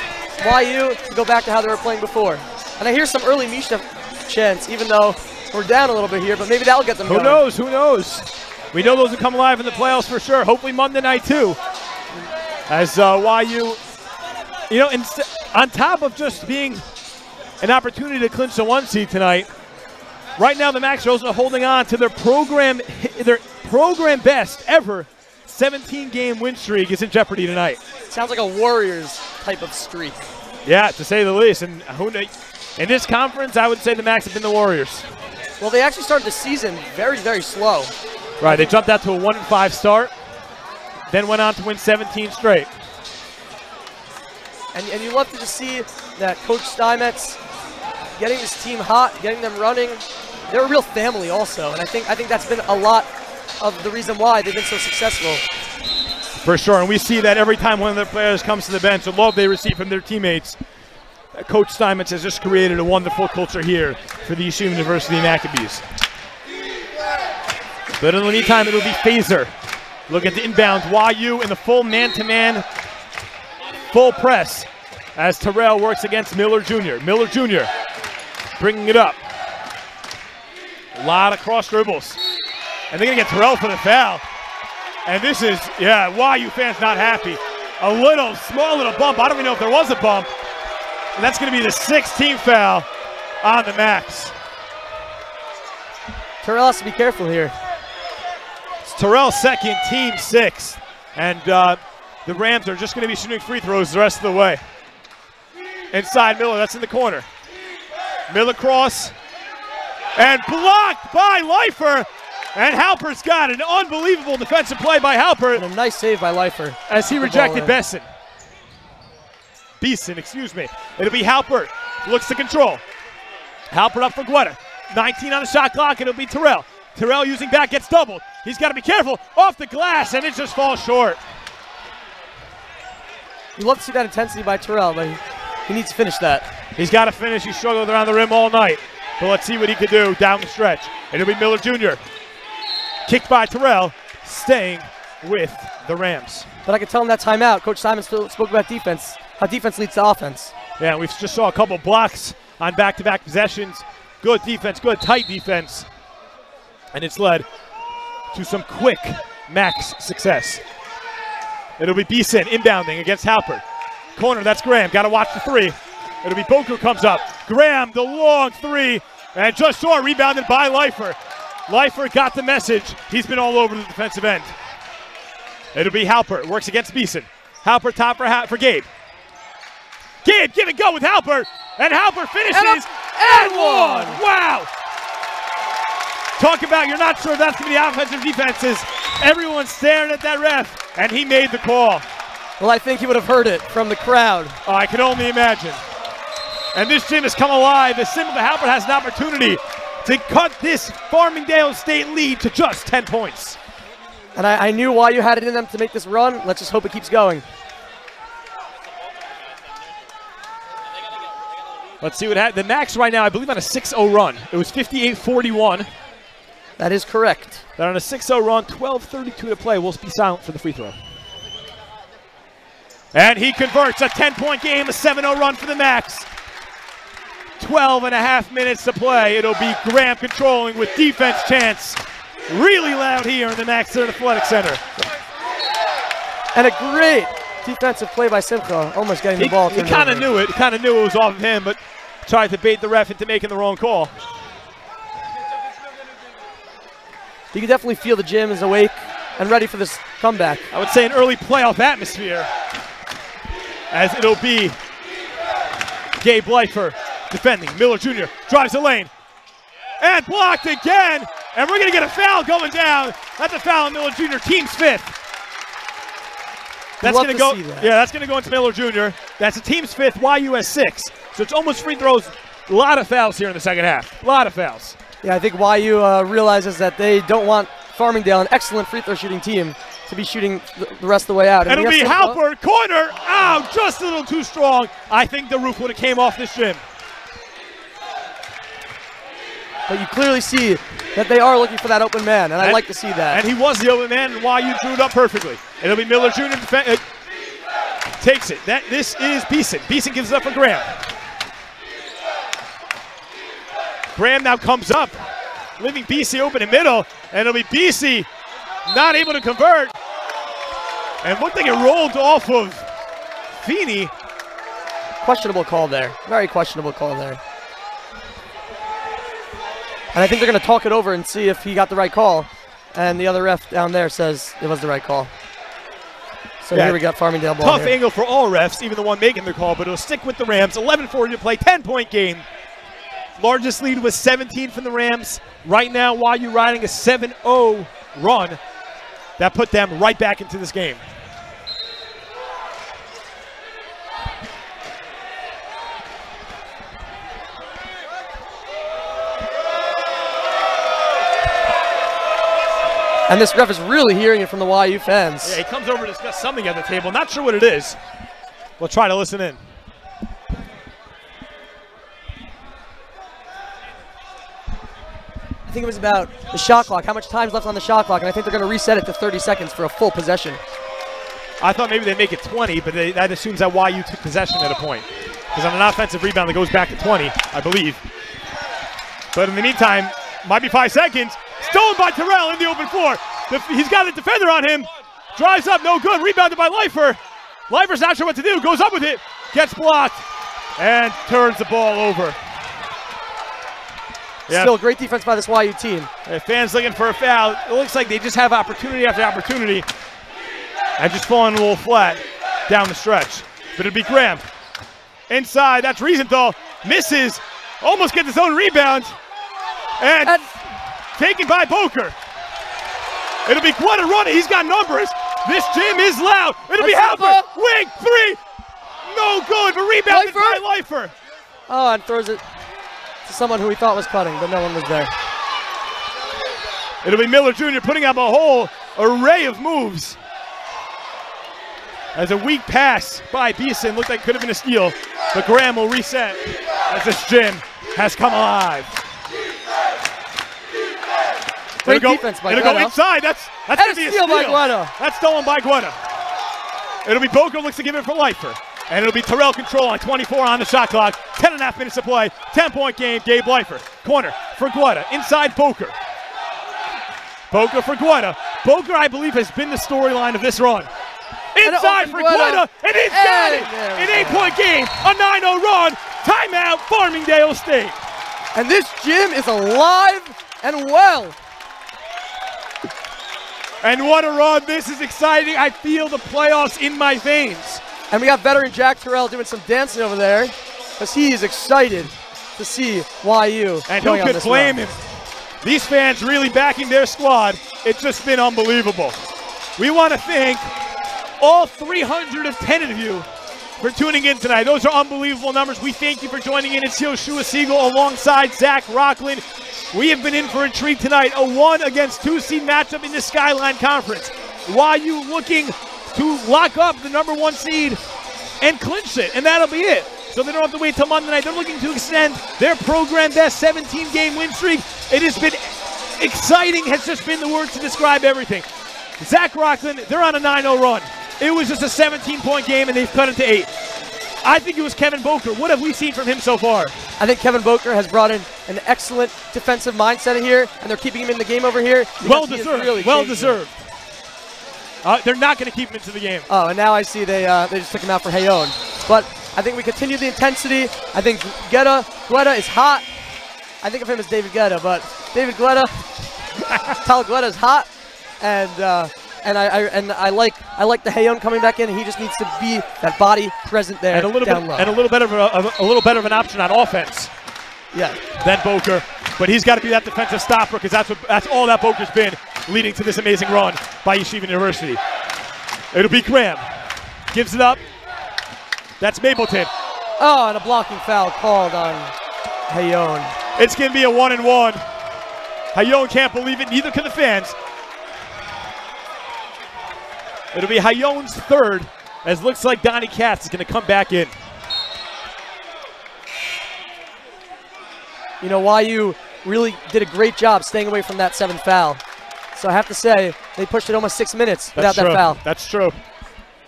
YU to go back to how they were playing before. And I hear some early Mishnah chants, even though we're down a little bit here, but maybe that'll get them going. Who knows? Who knows? We know those will come alive in the playoffs for sure. Hopefully Monday night too. As YU, you know, on top of just being an opportunity to clinch the 1 seed tonight, right now the Max are also holding on to their program best ever 17-game win streak is in jeopardy tonight. Sounds like a Warriors type of streak. Yeah, to say the least. And in this conference, I would say the Max have been the Warriors. Well, they actually started the season very, very slow. Right, they jumped out to a 1-5 start, then went on to win 17 straight. And you love to just see that Coach Steinmetz getting this team hot, getting them running. They're a real family also, and I think that's been a lot of the reason why they've been so successful. For sure, and we see that every time one of their players comes to the bench, the love they receive from their teammates. Coach Steinmetz has just created a wonderful culture here for the Yeshiva University Maccabees. But in the meantime, it'll be Phaser. Look at the inbound. YU in the full man-to-man, full press as Terrell works against Miller Jr. Miller Jr. bringing it up. A lot of cross dribbles. And they're going to get Terrell for the foul. And this is, yeah, YU fans not happy. A small little bump. I don't even know if there was a bump. And that's going to be the 16th foul on the Max. Terrell has to be careful here. It's Terrell's second, team 6. And the Rams are just going to be shooting free throws the rest of the way. Inside Miller, that's in the corner. Miller cross. And blocked by Leifer. And Halpert's got an unbelievable defensive play by Halpert. And a nice save by Leifer. As he rejected Beeson, excuse me. It'll be Halpert. Looks to control. Halpert up for Guetta. 19 on the shot clock, and it'll be Terrell. Terrell using back, gets doubled. He's got to be careful. Off the glass, and it just falls short. You love to see that intensity by Terrell, but he needs to finish that. He's got to finish. He struggled around the rim all night. But let's see what he can do down the stretch. It'll be Miller Jr. Kicked by Terrell, staying with the Rams. But I can tell him that timeout. Coach Simon spoke about defense, how defense leads to offense. Yeah, we just saw a couple blocks on back-to-back possessions. Good defense, good tight defense. And it's led to some quick Max success. It'll be Beeson inbounding against Halpert. Corner, that's Graham. Got to watch the three. It'll be Boker comes up. Graham, the long three. And just short, rebounded by Leifer. Leifer got the message. He's been all over the defensive end. It'll be Halpert. Works against Beeson. Halpert top for Gabe. Gabe, give it go with Halpert. And Halpert finishes. And one. Wow. Talk about you're not sure if that's going to be offensive defenses. Everyone's staring at that ref. And he made the call. Well, I think he would have heard it from the crowd. Oh, I can only imagine. And this gym has come alive. The symbol of Halpert has an opportunity to cut this Farmingdale State lead to just 10 points. And I knew why you had it in them to make this run. Let's just hope it keeps going. Let's see what happens. The Max right now, I believe, on a 6-0 run. It was 58-41. That is correct. They're on a 6-0 run, 12:32 to play. We'll be silent for the free throw. And he converts a 10-point game, a 7-0 run for the Max. 12.5 minutes to play. It'll be Graham controlling with defense chance. Really loud here in the Max Third Athletic Center. And a great defensive play by Simcha, almost getting the ball. He kind of knew it. He kind of knew it was off of him, but tried to bait the ref into making the wrong call. You can definitely feel the gym is awake and ready for this comeback. I would say an early playoff atmosphere, as it'll be Gabe Leifer defending. Miller Jr. drives the lane and blocked again, and we're going to get a foul going down. That's a foul on Miller Jr., team's fifth. That's going to go. Yeah, that's going to go into Miller Jr. That's a team's fifth. YU has 6, so it's almost free throws. A lot of fouls here in the second half. A lot of fouls. Yeah, I think YU realizes that they don't want Farmingdale, an excellent free throw shooting team, to be shooting the rest of the way out. And it'll be Halpert, corner. Ow, just a little too strong. I think the roof would have came off this gym. But you clearly see that they are looking for that open man, and I like to see that. And he was the open man, and YU drew it up perfectly. It'll be Miller Jr. Takes it. This is Beeson. Beeson gives it up for Graham. Graham now comes up, leaving BC open in middle, and it'll be BC not able to convert. And looked like it rolled off of Feeney. Questionable call there. Very questionable call there. And I think they're going to talk it over and see if he got the right call. And the other ref down there says it was the right call. So here we got Farmingdale ball. Tough angle for all refs, even the one making the call, but it'll stick with the Rams. 11:40 to play, 10-point game. Largest lead was 17 from the Rams. Right now, YU riding a 7-0 run. That put them right back into this game. And this ref is really hearing it from the YU fans. Yeah, he comes over to discuss something at the table. Not sure what it is. We'll try to listen in. I think it was about the shot clock, how much time's left on the shot clock, and I think they're going to reset it to 30 seconds for a full possession. I thought maybe they'd make it 20, but that assumes that YU took possession at a point. Because on an offensive rebound, it goes back to 20, I believe. But in the meantime, might be 5 seconds. Stolen by Terrell in the open floor. He's got a defender on him. Drives up, no good. Rebounded by Leifer. Leifer's not sure what to do. Goes up with it. Gets blocked. And turns the ball over. Yeah. Still great defense by this YU team. Fans looking for a foul. It looks like they just have opportunity after opportunity. And just falling a little flat down the stretch. But it'll be Graham. Inside, that's Riesenthal. Misses. Almost gets his own rebound. And taken by Boker. It'll be Guetta running. He's got numbers. This gym is loud. It'll be Halpert. Wing, 3. No good, but rebounded by Leifer. Oh, and throws it to someone who he thought was cutting, but no one was there. It'll be Miller Jr. putting up a whole array of moves. As a weak pass by Beeson looked like it could have been a steal, but Graham will reset as this gym has come alive. Great defense by Guetta. It'll go inside. That's going to be a steal by Guetta. That's stolen by Guetta. It'll be Boker looks to give it for Leifer. And it'll be Terrell control on 24 on the shot clock. 10.5 minutes to play. 10-point game. Gabe Leifer. Corner for Guetta. Inside Boker. Boker for Guetta. Boker, I believe, has been the storyline of this run. Inside for Guetta, and he's got it! An 8-point game, a 9-0 run. Timeout, Farmingdale State. And this gym is alive and well. And what a run. This is exciting. I feel the playoffs in my veins. And we got veteran Jack Terrell doing some dancing over there because he is excited to see YU. And who could blame him? These fans really backing their squad. It's just been unbelievable. We want to thank all 310 of you for tuning in tonight. Those are unbelievable numbers. We thank you for joining in. It's Yoshua Siegel alongside Zach Rockland. We have been in for a treat tonight. A 1 against 2 seed matchup in the Skyline Conference. YU looking to lock up the number 1 seed and clinch it, and that'll be it. So they don't have to wait till Monday night. They're looking to extend their program best 17-game win streak. It has been exciting, has just been the words to describe everything. Zach Rockland, they're on a 9-0 run. It was just a 17-point game, and they've cut it to 8. I think it was Kevin Boker. What have we seen from him so far? I think Kevin Boker has brought in an excellent defensive mindset here, and they're keeping him in the game over here. Well deserved. Really well deserved. They're not going to keep him into the game. Oh, and now I see they just took him out for Hayon. But I think we continue the intensity. I think Guetta is hot. I think of him as David Guetta, but David Guetta, Tal Guetta is hot, and I like the Hayon coming back in. And he just needs to be that body present there, and a little better of an option on offense. Yeah. Than Boker, but he's got to be that defensive stopper because that's all that Boker's been, leading to this amazing run by Yeshiva University. It'll be Graham, gives it up. That's Mapleton. Oh, and a blocking foul called on Hayon. It's going to be a 1-and-1. Hayon can't believe it, neither can the fans. It'll be Hayon's third, as looks like Donnie Katz is going to come back in. You know, YU really did a great job staying away from that 7th foul. So I have to say, they pushed it almost 6 minutes without that foul. That's true.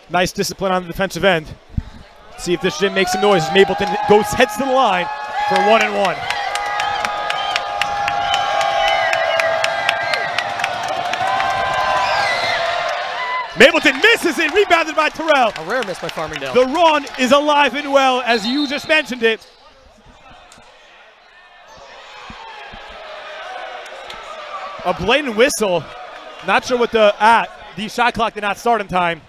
Nice discipline on the defensive end. See if this gym makes some noise. Mapleton heads to the line for 1-and-1. Mapleton misses it, rebounded by Terrell. A rare miss by Farmingdale. The run is alive and well, as you just mentioned it. A blatant whistle. Not sure what the shot clock did not start in time.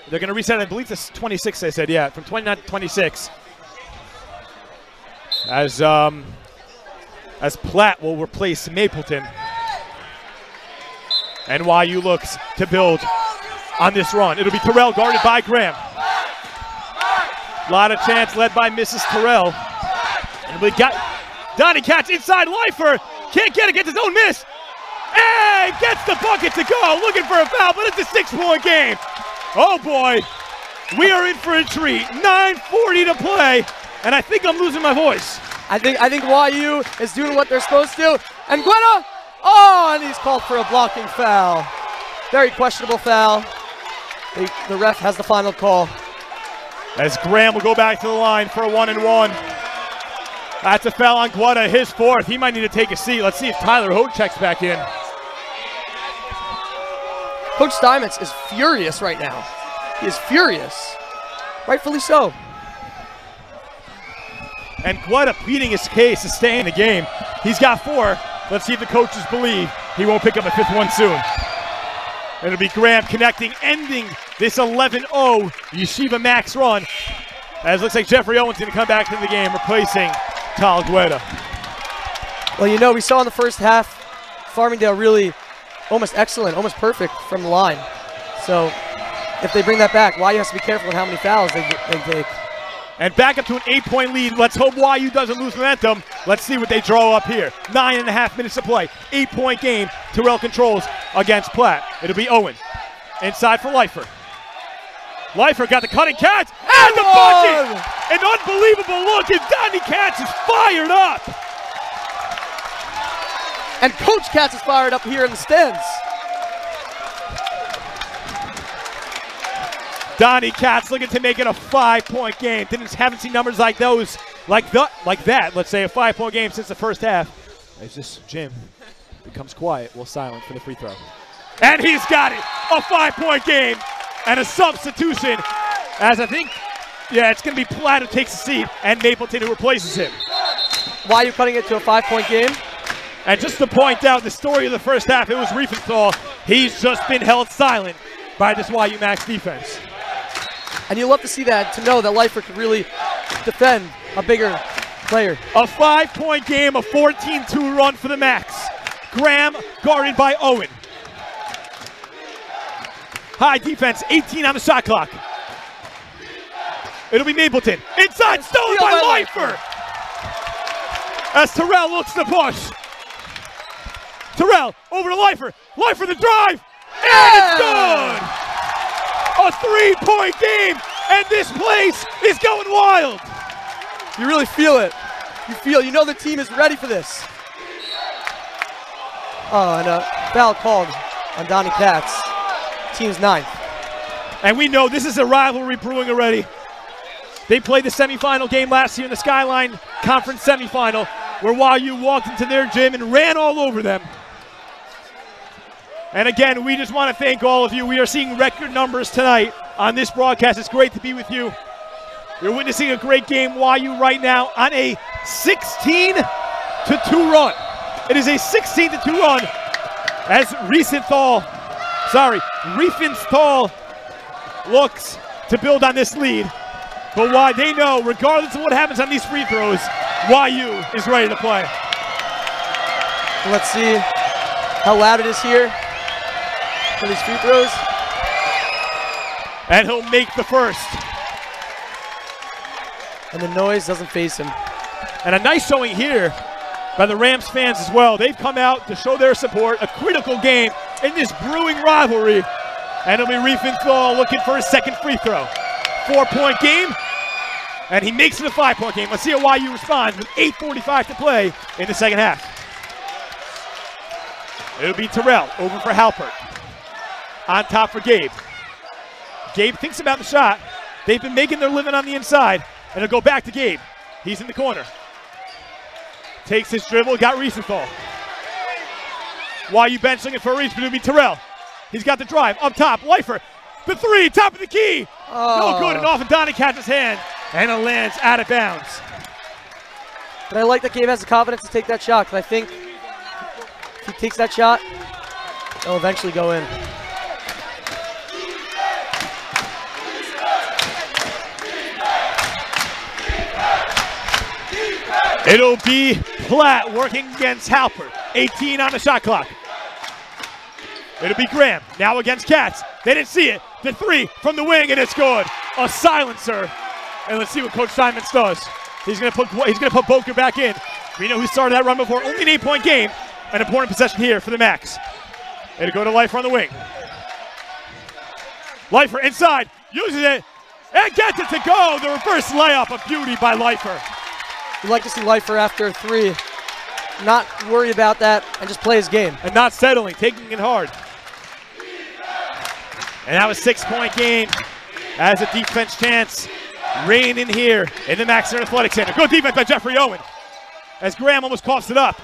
They're going to reset it. I believe it's 26, they said. Yeah, from 29 to 26. As Platt will replace Mapleton. NYU looks to build on this run. It'll be Terrell guarded by Graham. A lot of chance led by Mrs. Terrell. And we got Donnie Katz inside Leifer. Can't get it, gets his own miss. Hey, gets the bucket to go. Looking for a foul, but it's a 6-point game. Oh boy, we are in for a treat. 9:40 to play, and I think I'm losing my voice. I think YU is doing what they're supposed to. And Guetta, oh, and he's called for a blocking foul. Very questionable foul. The ref has the final call. As Graham will go back to the line for a 1-and-1. That's a foul on Guetta, his 4th. He might need to take a seat. Let's see if Tyler Hote checks back in. Coach Steinmetz is furious right now. He is furious. Rightfully so. And Guetta pleading his case to stay in the game. He's got 4. Let's see if the coaches believe he won't pick up a 5th one soon. It'll be Graham connecting, ending this 11-0 Yeshiva Max run. As it looks like Jeffrey Owens going to come back into the game, replacing Tal Guetta. Well, you know, we saw in the first half, Farmingdale really almost excellent, almost perfect from the line. So if they bring that back, YU has to be careful with how many fouls they take. And back up to an 8-point lead. Let's hope YU doesn't lose momentum. Let's see what they draw up here. 9.5 minutes to play. 8-point game. Terrell controls against Platt. It'll be Owen. Inside for Leifer. Leifer got the cutting catch and the bucket! An unbelievable look, and Donnie Katz is fired up. And Coach Katz is fired up here in the stands. Donnie Katz looking to make it a 5-point game. Haven't seen numbers like those, like that. Let's say a 5-point game since the first half. As this gym becomes quiet, we'll silent for the free throw. And he's got it. A 5-point game. And a substitution, as I think, it's going to be Platt who takes the seat, and Mapleton who replaces him. Why are you cutting it to a 5-point game? And just to point out the story of the first half, it was Riefenstahl. He's just been held silent by this YU Max defense. And you love to see that, to know that Leifer could really defend a bigger player. A 5-point game, a 14-2 run for the Max. Graham guarded by Owen. High defense, 18 on the shot clock. It'll be Mapleton. Inside, stolen by Leifer. As Terrell looks to push. Terrell over to Leifer. Leifer the drive. And it's good. A 3-point game. And this place is going wild. You really feel it. You know the team is ready for this. Oh, and a foul called on Donnie Katz. Team's 9th. And we know this is a rivalry brewing already. They played the semifinal game last year in the Skyline Conference semifinal, where YU walked into their gym and ran all over them. And again, we just want to thank all of you. We are seeing record numbers tonight on this broadcast. It's great to be with you. You're witnessing a great game. YU right now on a 16-2 run. It is a 16-2 run as Riefenstahl looks to build on this lead. But why they know, regardless of what happens on these free throws, YU is ready to play. Let's see how loud it is here for these free throws. And he'll make the first. And the noise doesn't faze him. And a nice showing here by the Rams fans as well. They've come out to show their support. A critical game in this brewing rivalry. And it'll be Riefenstahl looking for his second free throw. 4-point game. And he makes it a 5-point game. Let's see how YU responds with 8:45 to play in the second half. It'll be Terrell over for Halpert. On top for Gabe. Gabe thinks about the shot. They've been making their living on the inside. And it'll go back to Gabe. He's in the corner. Takes his dribble, got Riefenstahl. YU bench looking for a reach, but it'll be Terrell. He's got the drive, up top, Leifer. The three, top of the key. No good, and off of Donnie Katz's hand. And it lands out of bounds. But I like that Gabe has the confidence to take that shot, because I think if he takes that shot, it'll eventually go in. It'll be Platt working against Halpert. 18 on the shot clock. It'll be Graham, now against Katz. They didn't see it. The three from the wing, and it's good. A silencer. And let's see what Coach Simons does. He's gonna put Boker back in. We know who started that run before. Only an 8-point game. An important possession here for the Max. It'll go to Leifer on the wing. Leifer inside, uses it, and gets it to go. The reverse layup, a beauty by Leifer. You'd like to see Leifer after a three not worry about that and just play his game. And not settling, taking it hard. And now a 6-point game as a defense chance. Rain in here in the Max Center Athletic Center. Good defense by Jeffrey Owen as Graham almost coughs it up.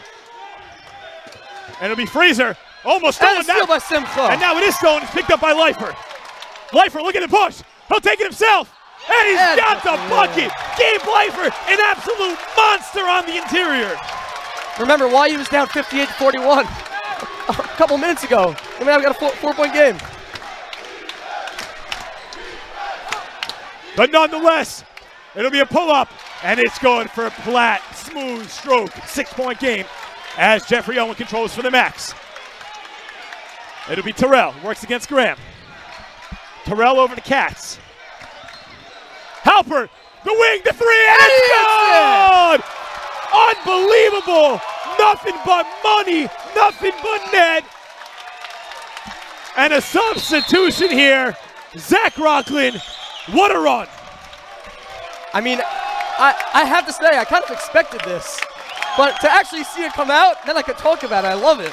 And it'll be Fraser. Almost stolen. And steal by Simcha. And now it is stolen. It's picked up by Leifer. Leifer looking to push. He'll take it himself. And he's got the bucket. Gabe Leifer, an absolute monster on the interior. Remember, YU was down 58-41 a couple minutes ago. They may have got a 4-point game. But nonetheless, it'll be a pull-up, and it's good for Platt. Smooth stroke, 6-point game as Jeffrey Owen controls for the Max. It'll be Terrell, works against Graham. Terrell over to Katz. Halpert, the wing, the three, and it's good! Unbelievable! Nothing but money, nothing but net. And a substitution here. Zach Rocklin, what a run. I mean, I have to say, I kind of expected this. But to actually see it come out, then I could talk about it. I love it.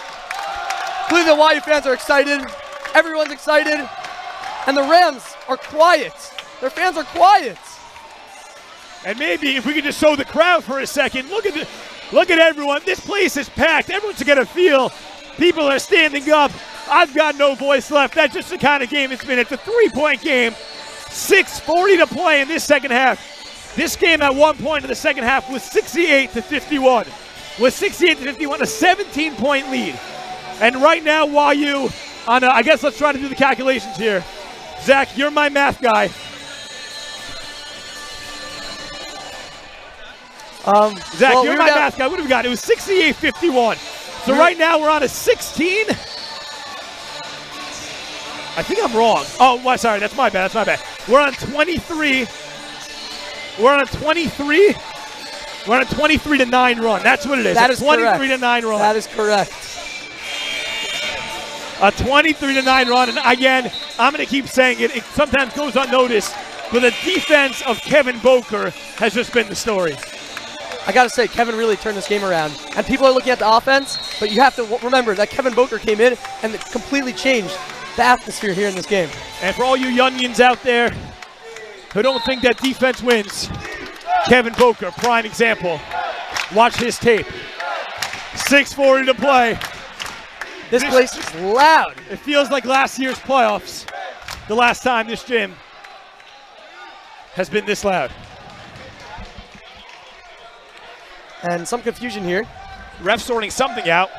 Clearly the YU fans are excited. Everyone's excited. And the Rams are quiet. Their fans are quiet. And maybe if we could just show the crowd for a second. Look at everyone. This place is packed. Everyone's going to feel. People are standing up. I've got no voice left. That's just the kind of game it's been. It's a 3-point game. 6:40 to play in this second half. This game at one point in the second half was 68-51. Was 68-51, a 17-point lead. And right now, YU on I guess let's try to do the calculations here. Zach, you're my math guy. Zach, you're my math guy. What do we got? It was 68-51. So right now we're on a 16. I think I'm wrong. Oh, well, sorry, that's my bad. That's my bad. We're on 23. We're on a 23. We're on a 23-9 run. That's what it is. That is correct. 23-9 run. That is correct. A 23-9 run, and again, I'm going to keep saying it. It sometimes goes unnoticed, but the defense of Kevin Boker has just been the story. I got to say, Kevin really turned this game around. And people are looking at the offense, but you have to remember that Kevin Boker came in and completely changed the atmosphere here in this game. And for all you Youngins out there who don't think that defense wins, Kevin Boker, prime example. Watch his tape. 6:40 to play. This place is loud. It feels like last year's playoffs, the last time this gym has been this loud. And some confusion here. Ref sorting something out.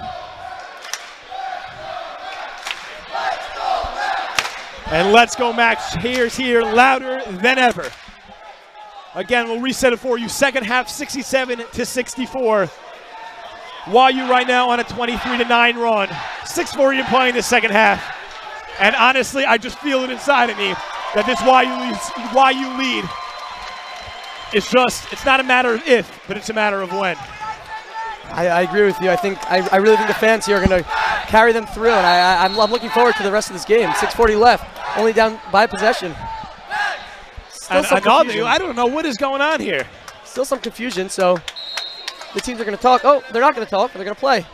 And let's go, Max. Here's here, louder than ever. Again, we'll reset it for you. Second half, 67-64. YU right now on a 23-9 run. 6:40 to play in the second half. And honestly, I just feel it inside of me that this YU lead is just, it's not a matter of if, but it's a matter of when. I agree with you. I really think the fans here are going to carry them through, and I'm looking forward to the rest of this game. 6:40 left, only down by possession. Still some confusion. I don't know what is going on here. Still some confusion, so the teams are going to talk. Oh, they're not going to talk. They're going to play.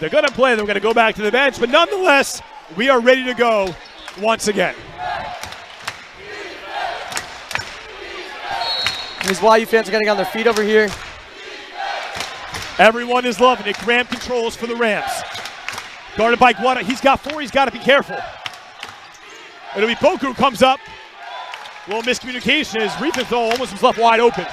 They're going to play. They're going to go back to the bench, but nonetheless, we are ready to go once again. These YU fans are getting on their feet over here. Everyone is loving it. Graham controls for the Rams. Guarded by Guada. He's got 4. He's got to be careful. It'll be Boker who comes up. A little miscommunication as Riefenstahl almost was left wide open.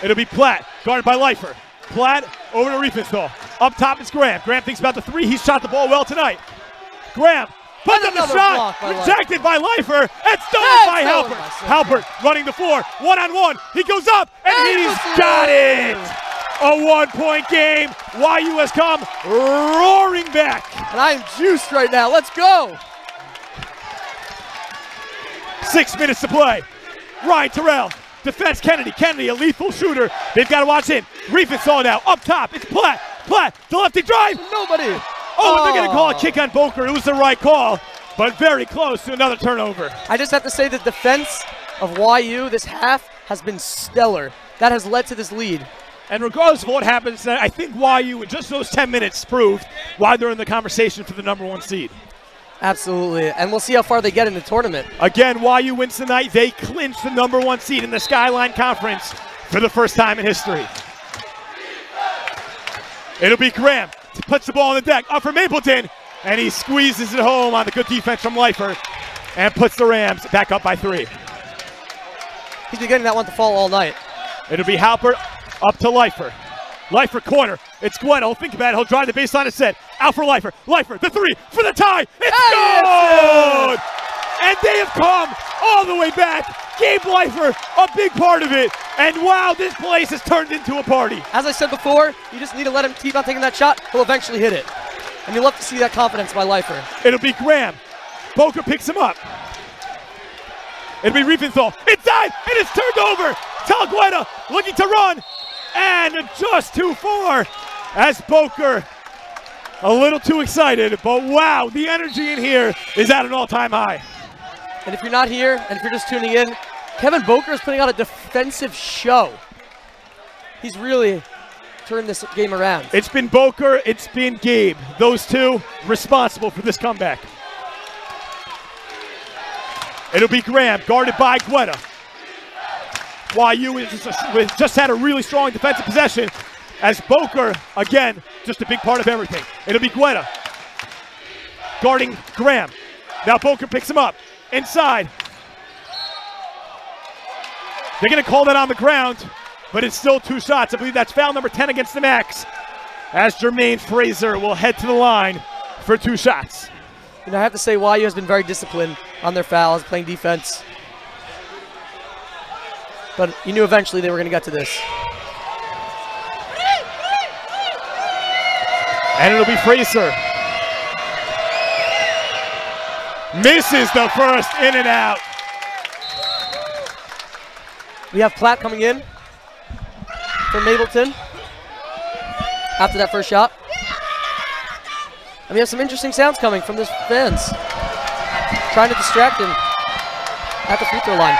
It'll be Platt, guarded by Leifer. Platt over to Riefenstahl. Up top is Graham. Graham thinks about the 3. He's shot the ball well tonight. Graham puts up the shot. Rejected by Leifer. And stolen by Halpert. Halpert running the floor. One-on-one. He goes up, and he's got it. A 1-point game. YU has come roaring back. And I am juiced right now. Let's go. 6 minutes to play. Ryan Terrell. Defense Kennedy. Kennedy, a lethal shooter. They've got to watch him. Riefenstahl now. Up top. It's Platt. Platt. The lefty drive. Nobody. Oh, they're going to call a kick on Boker. It was the right call, but very close to another turnover. I just have to say the defense of YU this half has been stellar. That has led to this lead. And regardless of what happens, I think YU, in just those 10 minutes, proved why they're in the conversation for the #1 seed. Absolutely, and we'll see how far they get in the tournament. Again, YU wins tonight. They clinch the #1 seed in the Skyline Conference for the first time in history. It'll be Graham. Puts the ball on the deck. Up for Mapleton. And he squeezes it home on the good defense from Leifer. And puts the Rams back up by 3. He's been getting that one to fall all night. It'll be Halpert up to Leifer. Leifer corner. It's Guedo. Think about it. He'll drive the baseline and set. Out for Leifer. Leifer, the 3 for the tie. It's good! And they have come all the way back. Gabe Leifer, a big part of it. And wow, this place has turned into a party. As I said before, you just need to let him keep on taking that shot. He'll eventually hit it. And you love to see that confidence by Leifer. It'll be Graham. Boker picks him up. It'll be Riefenstahl. Inside, and it's turned over. Talgueda looking to run. And just too far as Boker a little too excited. But wow, the energy in here is at an all-time high. And if you're not here, and if you're just tuning in, Kevin Boker is putting out a defensive show. He's really turned this game around. It's been Boker, it's been Gabe. Those two responsible for this comeback. It'll be Graham, guarded by Guetta. YU just had a really strong defensive possession as Boker, again, just a big part of everything. It'll be Guetta. guarding Graham. Now Boker picks him up. Inside. They're going to call that on the ground, but it's still 2 shots. I believe that's foul number 10 against the Max, as Jermaine Fraser will head to the line for 2 shots. You know, I have to say YU has been very disciplined on their fouls, playing defense. But you knew eventually they were going to get to this. And it'll be Fraser. Misses the first, in and out. We have Platt coming in for Mableton after that first shot. And we have some interesting sounds coming from the fans, trying to distract him at the free throw line.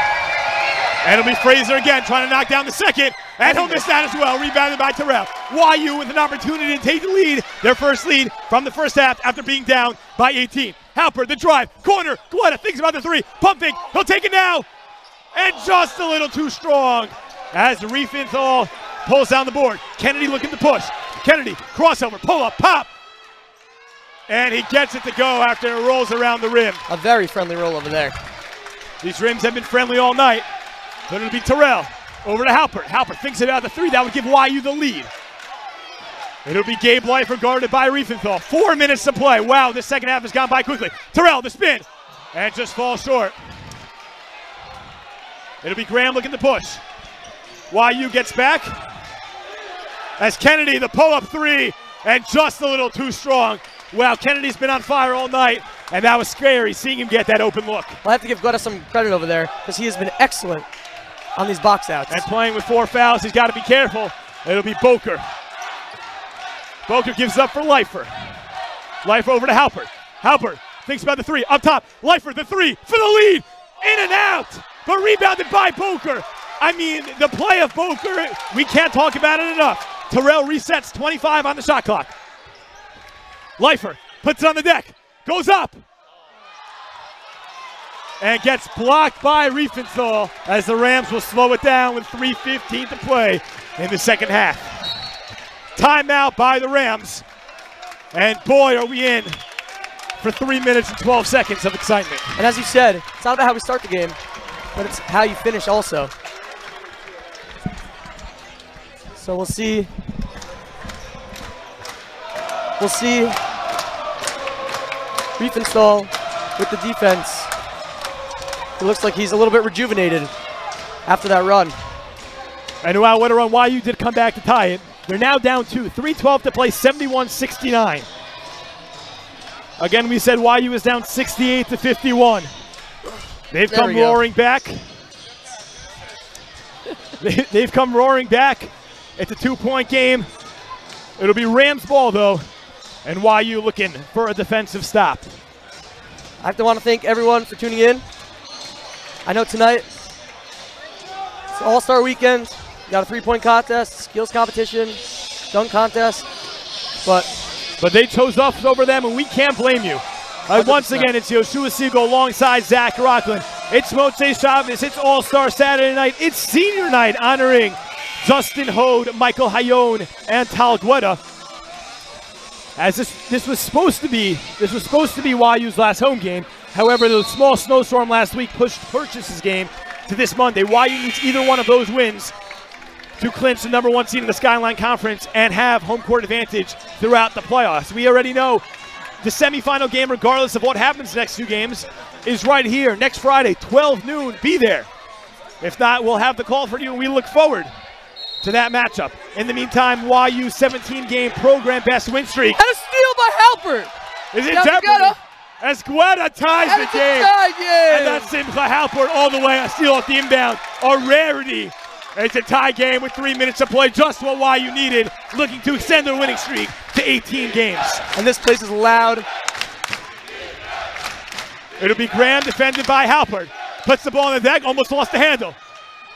And it'll be Fraser again, trying to knock down the second. And he'll miss that as well, rebounded by Terrell. YU with an opportunity to take the lead, their first lead from the first half after being down by 18. Halpert, the drive, corner, Guetta thinks about the 3, pumping, he'll take it now. And just a little too strong as Riefenstahl pulls down the board. Kennedy looking to push. Kennedy, crossover, pull up, pop. And he gets it to go after it rolls around the rim. A very friendly roll over there. These rims have been friendly all night. But it'll be Terrell over to Halpert. Halpert thinks about the 3. That would give YU the lead. It'll be Gabe Leifer guarded by Riefenstahl. 4 minutes to play. Wow, this second half has gone by quickly. Terrell, the spin. And just falls short. It'll be Graham looking to push. YU gets back. As Kennedy, the pull-up 3. And just a little too strong. Wow, Kennedy's been on fire all night. And that was scary, seeing him get that open look. I'll have to give Guetta some credit over there, because he has been excellent on these box outs. And playing with 4 fouls, he's got to be careful. It'll be Boker. Boker gives up for Leifer. Leifer over to Halpert. Halpert thinks about the 3, up top. Leifer, the 3 for the lead. In and out, but rebounded by Boker. I mean, the play of Boker, we can't talk about it enough. Terrell resets 25 on the shot clock. Leifer puts it on the deck, goes up, and gets blocked by Riefenstahl as the Rams will slow it down with 3:15 to play in the second half. Timeout by the Rams, and boy, are we in for 3 minutes and 12 seconds of excitement. And as you said, it's not about how we start the game, but it's how you finish also. So we'll see. We'll see Riefenstahl with the defense. It looks like he's a little bit rejuvenated after that run. And wow, what a run. YU did come back to tie it. They're now down 2. 3:12 to play, 71-69. Again, we said YU is down 68 to 51. They've come roaring back. They've come roaring back. It's a 2-point game. It'll be Rams ball, though, and YU looking for a defensive stop. I have to want to thank everyone for tuning in. I know tonight it's All-Star Weekend. You got a 3-point contest, skills competition, dunk contest, but they chose us over them, and we can't blame you. Once again, it's Yoshua Siegel alongside Zach Rockland. It's Motzei Shabbos. It's All-Star Saturday night. It's senior night honoring Justin Hode, Michael Hayone, and Tal Guetta. As this was supposed to be YU's last home game. However, the small snowstorm last week pushed Purchase's game to this Monday. YU needs either one of those wins to clinch the #1 seed in the Skyline Conference and have home court advantage throughout the playoffs. We already know the semifinal game, regardless of what happens the next 2 games, is right here next Friday, 12 noon. Be there. If not, we'll have the call for you, and we look forward to that matchup. In the meantime, YU 17-game program best win streak. And a steal by Halpert. Is it jeopardy? As Guetta ties the game. And that's Simcha Halpert all the way. A steal at the inbound. A rarity. It's a tie game with 3 minutes to play. Just what YU needed. Looking to extend their winning streak to 18 games. And this place is loud. It'll be Graham defended by Halpert. Puts the ball on the deck. Almost lost the handle.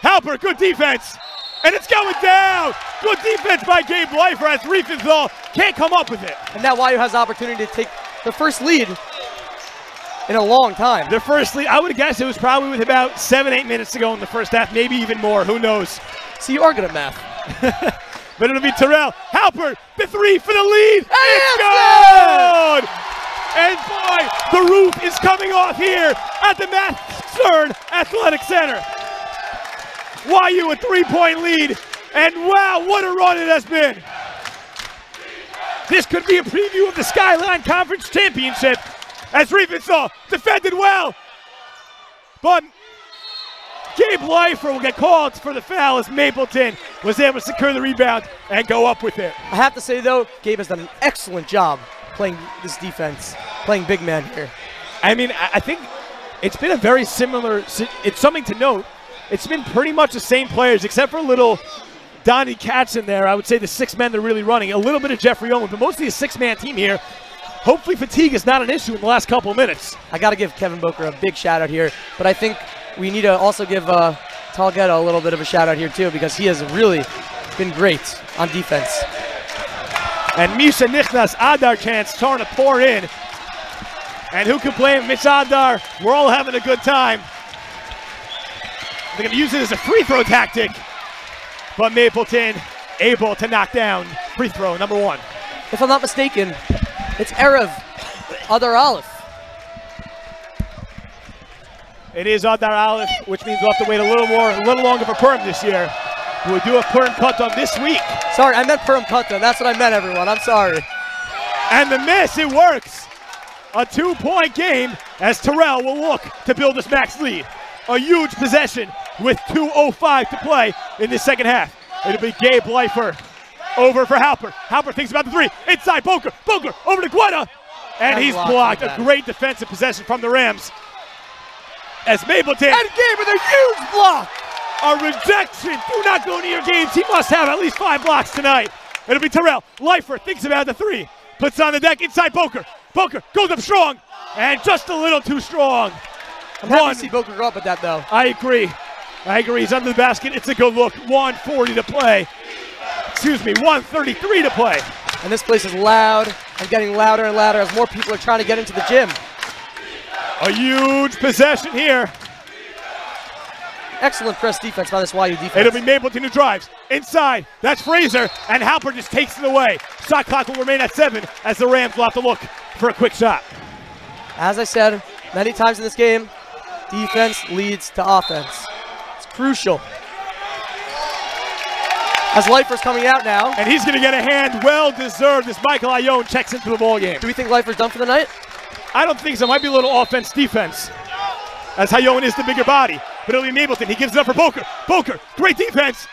Halpert, good defense. And it's going down. Good defense by Gabe Leifer as Riefenstahl can't come up with it. And now YU has the opportunity to take the first lead in a long time. Their first lead, I would guess it was probably with about 7-8 minutes to go in the first half, maybe even more. Who knows? So you are good at math. But it'll be Terrell. Halpert, the 3 for the lead. It's good! And boy, the roof is coming off here at the Matt Stern Athletic Center. YU a 3-point lead, and wow, what a run it has been. This could be a preview of the Skyline Conference Championship as Riefenstahl defended well, but Gabe Leifer will get called for the foul as Mapleton was able to secure the rebound and go up with it. I have to say, though, Gabe has done an excellent job playing this defense, playing big man here. I mean, I think it's been a very similar, it's something to note. It's been pretty much the same players except for a little Donnie Katz in there. I would say the 6 men they're really running. A little bit of Jeffrey Owen, but mostly a 6-man team here. Hopefully fatigue is not an issue in the last couple of minutes. I got to give Kevin Boker a big shout out here, but I think we need to also give Talgetta a little bit of a shout out here too, because he has really been great on defense. And Misha Nichnas Adar chance starting to pour in. And who can blame Mitch Adar? We're all having a good time. They're going to use it as a free throw tactic, but Mapleton able to knock down free throw number 1. If I'm not mistaken, it's Erev Adar Aleph. It is Adar Aleph, which means we'll have to wait a little longer for Purim this year. We do have Purim Katan this week. Sorry, I meant Purim Katan. That's what I meant, everyone. I'm sorry. And the miss, it works. A 2-point game as Terrell will look to build this max lead. A huge possession with 2:05 to play in the second half. It'll be Gabe Leifer over for Halper. Halper thinks about the 3. Inside Boker. Boker over to Guetta. And he's blocked. A great defensive possession from the Rams. As Mapleton. And Gabe with a huge block. A rejection. Do not go near Games. He must have at least 5 blocks tonight. It'll be Terrell. Leifer thinks about the 3. Puts it on the deck inside Boker. Boker goes up strong. And just a little too strong. I'm happy to see Boker go up with that, though. I agree. He's under the basket. It's a good look. 1:40 to play. Excuse me, 1:33 to play. And this place is loud and getting louder and louder as more people are trying to get into the gym. A huge possession here. Excellent press defense by this YU defense. It'll be Mapleton who drives. Inside, that's Fraser, and Halper just takes it away. Shot clock will remain at 7 as the Rams will have to look for a quick shot. As I said many times in this game, defense leads to offense. It's crucial. As Leifer's coming out now. And he's going to get a hand well-deserved as Michael Ione checks into the ballgame. Do we think Leifer's done for the night? I don't think so. Might be a little offense-defense, as Ione is the bigger body. But it'll be Mapleton. He gives it up for Boker. Boker, great defense.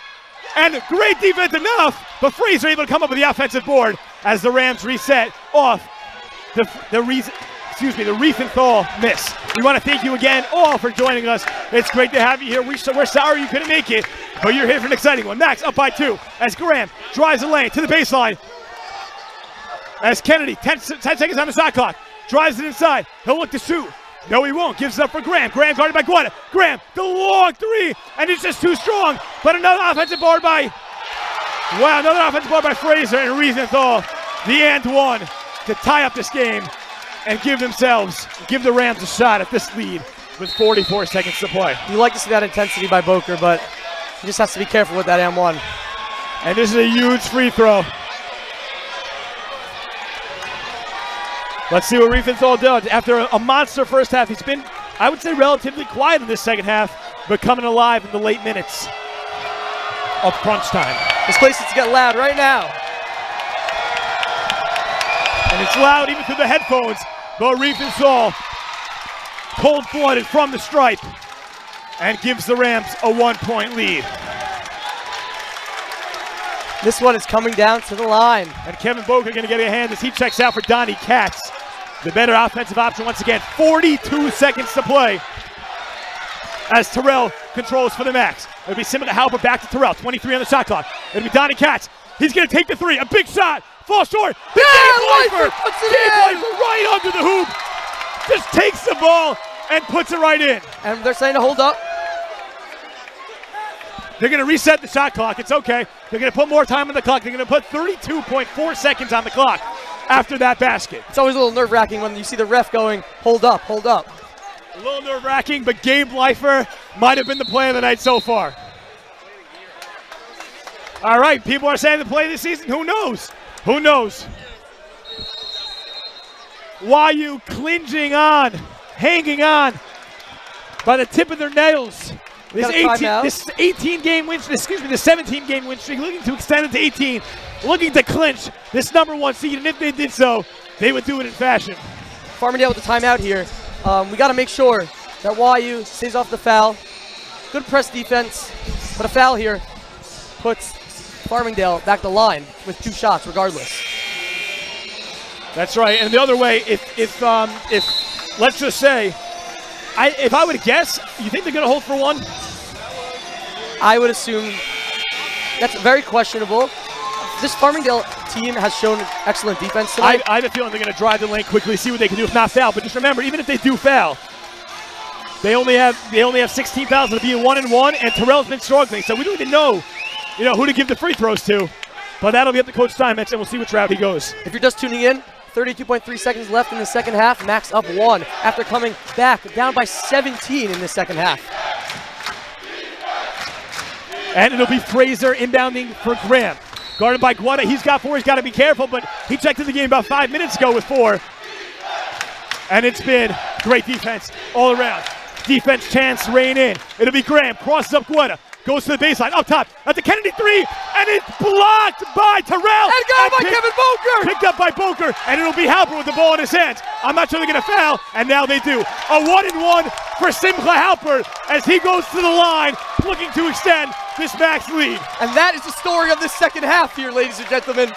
And great defense enough, but Fraser able to come up with the offensive board as the Rams reset off the Riefenstahl miss. We want to thank you again all for joining us. It's great to have you here. We're sorry you couldn't make it, but you're here for an exciting one. Max up by 2 as Graham drives the lane to the baseline. As Kennedy, 10 seconds on the shot clock, drives it inside. He'll look to shoot. No, he won't. Gives it up for Graham. Graham guarded by Guetta. Graham, the long 3, and it's just too strong. But another offensive board by Fraser and Riefenstahl. The and 1 to tie up this game and give the Rams a shot at this lead with 44 seconds to play. You like to see that intensity by Boker, but he just has to be careful with that and 1. And this is a huge free throw. Let's see what Riefenstahl does. After a monster first half, he's been, I would say, relatively quiet in this second half, but coming alive in the late minutes of crunch time. This place needs to get loud right now. And it's loud even through the headphones, but Riefenstahl cold-blooded from the stripe and gives the Rams a 1-point lead. This one is coming down to the line. And Kevin Boker going to get a hand as he checks out for Donnie Katz. The better offensive option once again. 42 seconds to play as Terrell controls for the max. It'll be similar to Halper back to Terrell. 23 on the shot clock. It'll be Donnie Katz. He's going to take the 3. A big shot. Falls short. Yeah, Leifer puts it in. Leifer right under the hoop. Just takes the ball and puts it right in. And they're saying to hold up. They're going to reset the shot clock. It's okay. They're going to put more time on the clock. They're going to put 32.4 seconds on the clock after that basket. It's always a little nerve-wracking when you see the ref going, hold up, hold up. A little nerve-wracking, but Gabe Leifer might have been the play of the night so far. All right, people are saying the play of the season. Who knows? Who knows? YU clinging on, hanging on by the tip of their nails. This 17-game win streak, looking to extend it to 18, looking to clinch this #1 seed, and if they did so, they would do it in fashion. Farmingdale with the timeout here. We got to make sure that YU stays off the foul. Good press defense, but a foul here puts Farmingdale back to line with 2 shots regardless. That's right, and the other way, if let's just say, if I would guess, you think they're going to hold for 1? I would assume that's very questionable. This Farmingdale team has shown excellent defense tonight. I have a feeling they're going to drive the lane quickly, see what they can do if not foul. But just remember, even if they do foul, they only have 16 fouls to be a 1-and-1, and Terrell's been struggling, so we don't even know, who to give the free throws to. But that'll be up to Coach Steinmetz, and we'll see which route he goes. If you're just tuning in, 32.3 seconds left in the second half. Max up 1 after coming back down by 17 in the second half. And it'll be Fraser inbounding for Graham. Guarded by Guada. He's got 4. He's got to be careful, but he checked in the game about 5 minutes ago with 4. And it's been great defense all around. Defense chance rain in. It'll be Graham. Crosses up Guada. Goes to the baseline. Up top. At the Kennedy 3. And it's blocked by Terrell. And got by Kevin Boker. Picked up by Boker. And it'll be Halper with the ball in his hands. I'm not sure they're going to foul. And now they do. A 1-and-1 for Simcha Halper as he goes to the line looking to extend this Max lead. And that is the story of this second half here, ladies and gentlemen.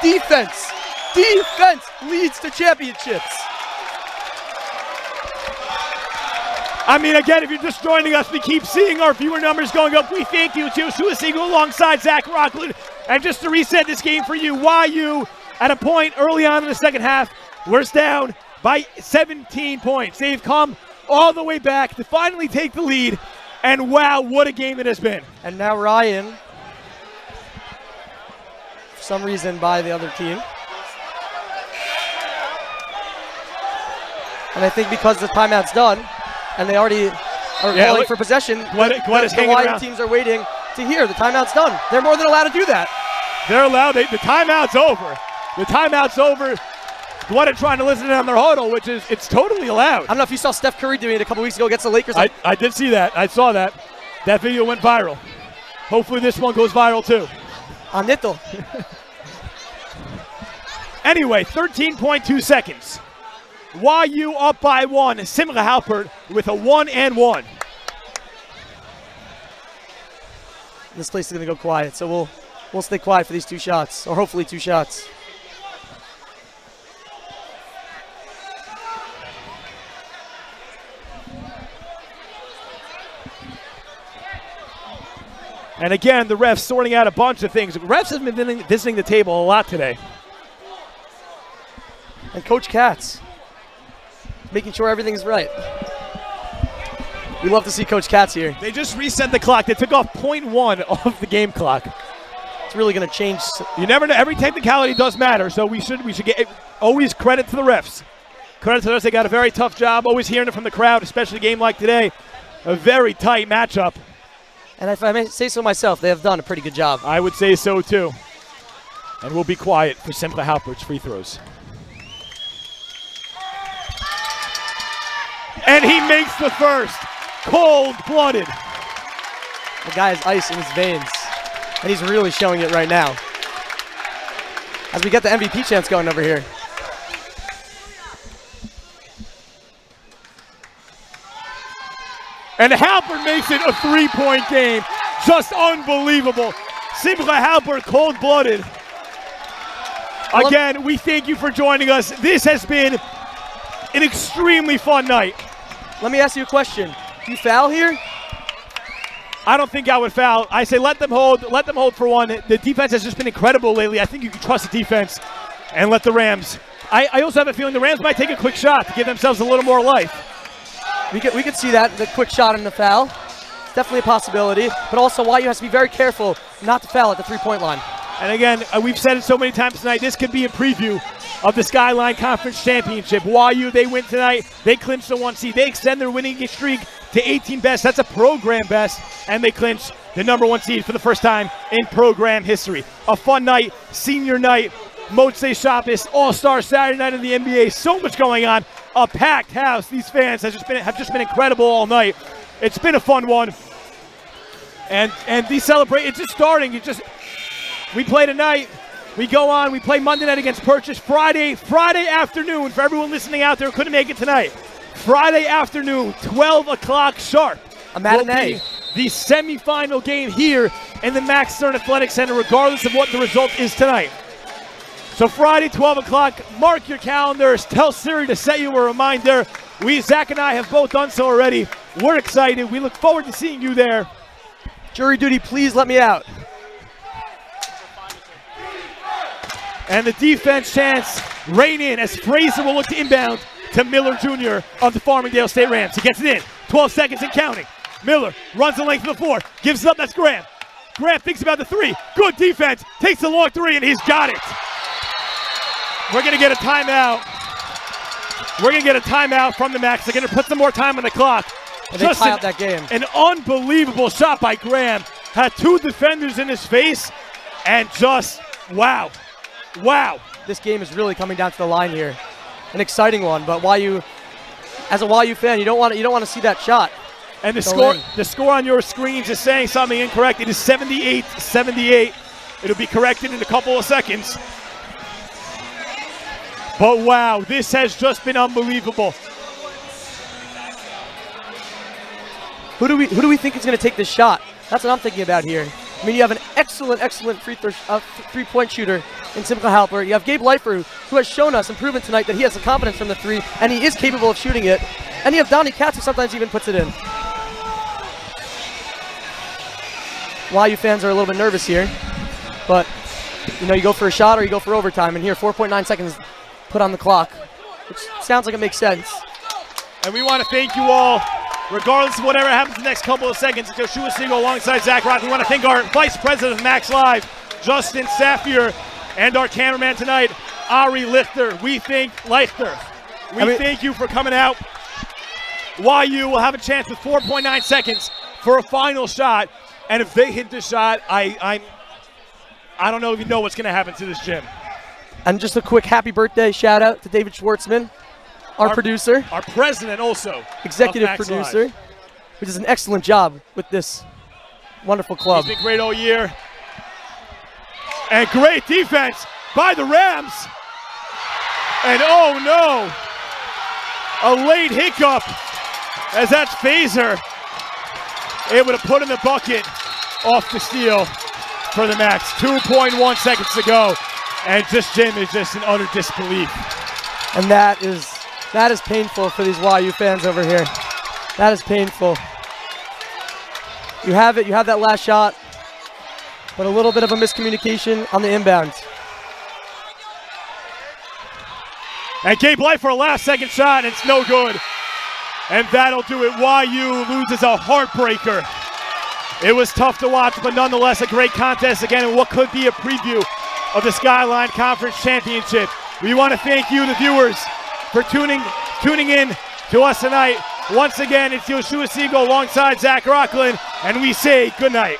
Defense. Defense leads to championships. I mean, again, if you're just joining us, we keep seeing our viewer numbers going up. We thank you. Joshua Siegel alongside Zach Rockland. And just to reset this game for you, YU at a point early on in the second half, we're down by 17 points. They've come all the way back to finally take the lead. And wow, what a game it has been. And now Ryan, for some reason, by the other team. And I think because the timeout's done, and they already are calling for possession, the YU teams are waiting to hear the timeout's done. They're more than allowed to do that. They're allowed. The timeout's over. The timeout's over. Guada trying to listen on their huddle, which is, it's totally allowed. I don't know if you saw Steph Curry doing it a couple weeks ago against the Lakers. I did see that. I saw that. That video went viral. Hopefully this one goes viral too. Anito. Anyway, 13.2 seconds. YU up by 1. Simcha Halpert with a 1-and-1. This place is going to go quiet, so we'll stay quiet for these 2 shots, or hopefully 2 shots. And again, the refs sorting out a bunch of things. Refs have been visiting the table a lot today. And Coach Katz making sure everything's right. We love to see Coach Katz here. They just reset the clock. They took off 0.1 of the game clock. It's really going to change. You never know. Every technicality does matter, so we should get always credit to the refs. Credit to the refs. They got a very tough job. Always hearing it from the crowd, especially a game like today. A very tight matchup. And if I may say so myself, they have done a pretty good job. I would say so too. And we'll be quiet for Simcha Halpert's free throws. And he makes the first. Cold-blooded. The guy has ice in his veins. And he's really showing it right now. As we get the MVP chance going over here. And Halpert makes it a 3-point game. Just unbelievable. Simcha Halpert, cold-blooded. Again, we thank you for joining us. This has been an extremely fun night. Let me ask you a question. Do you foul here? I don't think I would foul. I say let them hold for 1. The defense has just been incredible lately. I think you can trust the defense and let the Rams. I also have a feeling the Rams might take a quick shot to give themselves a little more life. We could see that, the quick shot and the foul. Definitely a possibility. But also YU has to be very careful not to foul at the 3-point line. And again, we've said it so many times tonight, this could be a preview of the Skyline Conference Championship. YU, they win tonight. They clinch the 1 seed. They extend their winning streak to 18 best. That's a program best. And they clinch the #1 seed for the first time in program history. A fun night, senior night. Motzei Shabbos, All-Star Saturday night in the NBA. So much going on. A packed house. These fans have just been incredible all night. It's been a fun one. And these it's just starting. We play tonight. We go on. We play Monday night against Purchase. Friday afternoon, for everyone listening out there who couldn't make it tonight. Friday afternoon, 12 o'clock sharp. A matinee. The semifinal game here in the Max Stern Athletic Center, regardless of what the result is tonight. So Friday, 12 o'clock, mark your calendars. Tell Siri to set you a reminder. Zach and I have both done so already. We're excited. We look forward to seeing you there. Jury duty, please let me out. And the defense chants rein in as Fraser will look to inbound to Miller Jr. of the Farmingdale State Rams. He gets it in. 12 seconds and counting. Miller runs the length of the floor. Gives it up. That's Graham. Graham thinks about the three. Good defense. Takes the long three, and he's got it. We're going to get a timeout. We're going to get a timeout from the Max. They're going to put some more time on the clock. And they tie out that game. An unbelievable shot by Graham. Had two defenders in his face, and just, wow. Wow. This game is really coming down to the line here. An exciting one, but as a YU fan, you don't want to see that shot. And the score on your screens is saying something incorrect. It is 78-78. It'll be corrected in a couple of seconds. But wow, this has just been unbelievable. Who do we think is going to take this shot? That's what I'm thinking about here. I mean, you have an excellent three-point shooter in Simcha Halper. You have Gabe Leifer, who has shown us and proven tonight that he has the confidence from the three, and he is capable of shooting it. And you have Donnie Katz, who sometimes even puts it in. YU fans are a little bit nervous here, but you go for a shot or you go for overtime. And here, 4.9 seconds put on the clock, which sounds like it makes sense. And we want to thank you all. Regardless of whatever happens in the next couple of seconds, it's Yoshua Siegel alongside Zach Rock. We want to thank our Vice President of Max Live, Justin Safier, and our cameraman tonight, Ari Lichter. We thank you for coming out. YU will have a chance with 4.9 seconds for a final shot. And if they hit the shot, I don't know if you know what's going to happen to this gym. And just a quick happy birthday shout out to David Schwartzman, our producer. Our president also. Executive producer, Live, who does an excellent job with this wonderful club. He's been great all year. And great defense by the Rams. And oh no, a late hiccup as that's Phaser able to put in the bucket off the steal for the Max. 2.1 seconds to go. And Jim is just in utter disbelief. And that is painful for these YU fans over here. That is painful. You have it. You have that last shot, but a little bit of a miscommunication on the inbound. And Gabe Light for a last-second shot, and it's no good. And that'll do it. YU loses a heartbreaker. It was tough to watch, but nonetheless a great contest again, and what could be a preview of the Skyline Conference Championship. We want to thank you, the viewers, for tuning in to us tonight. Once again, it's Yoshua Siegel alongside Zach Rockland, and we say good night.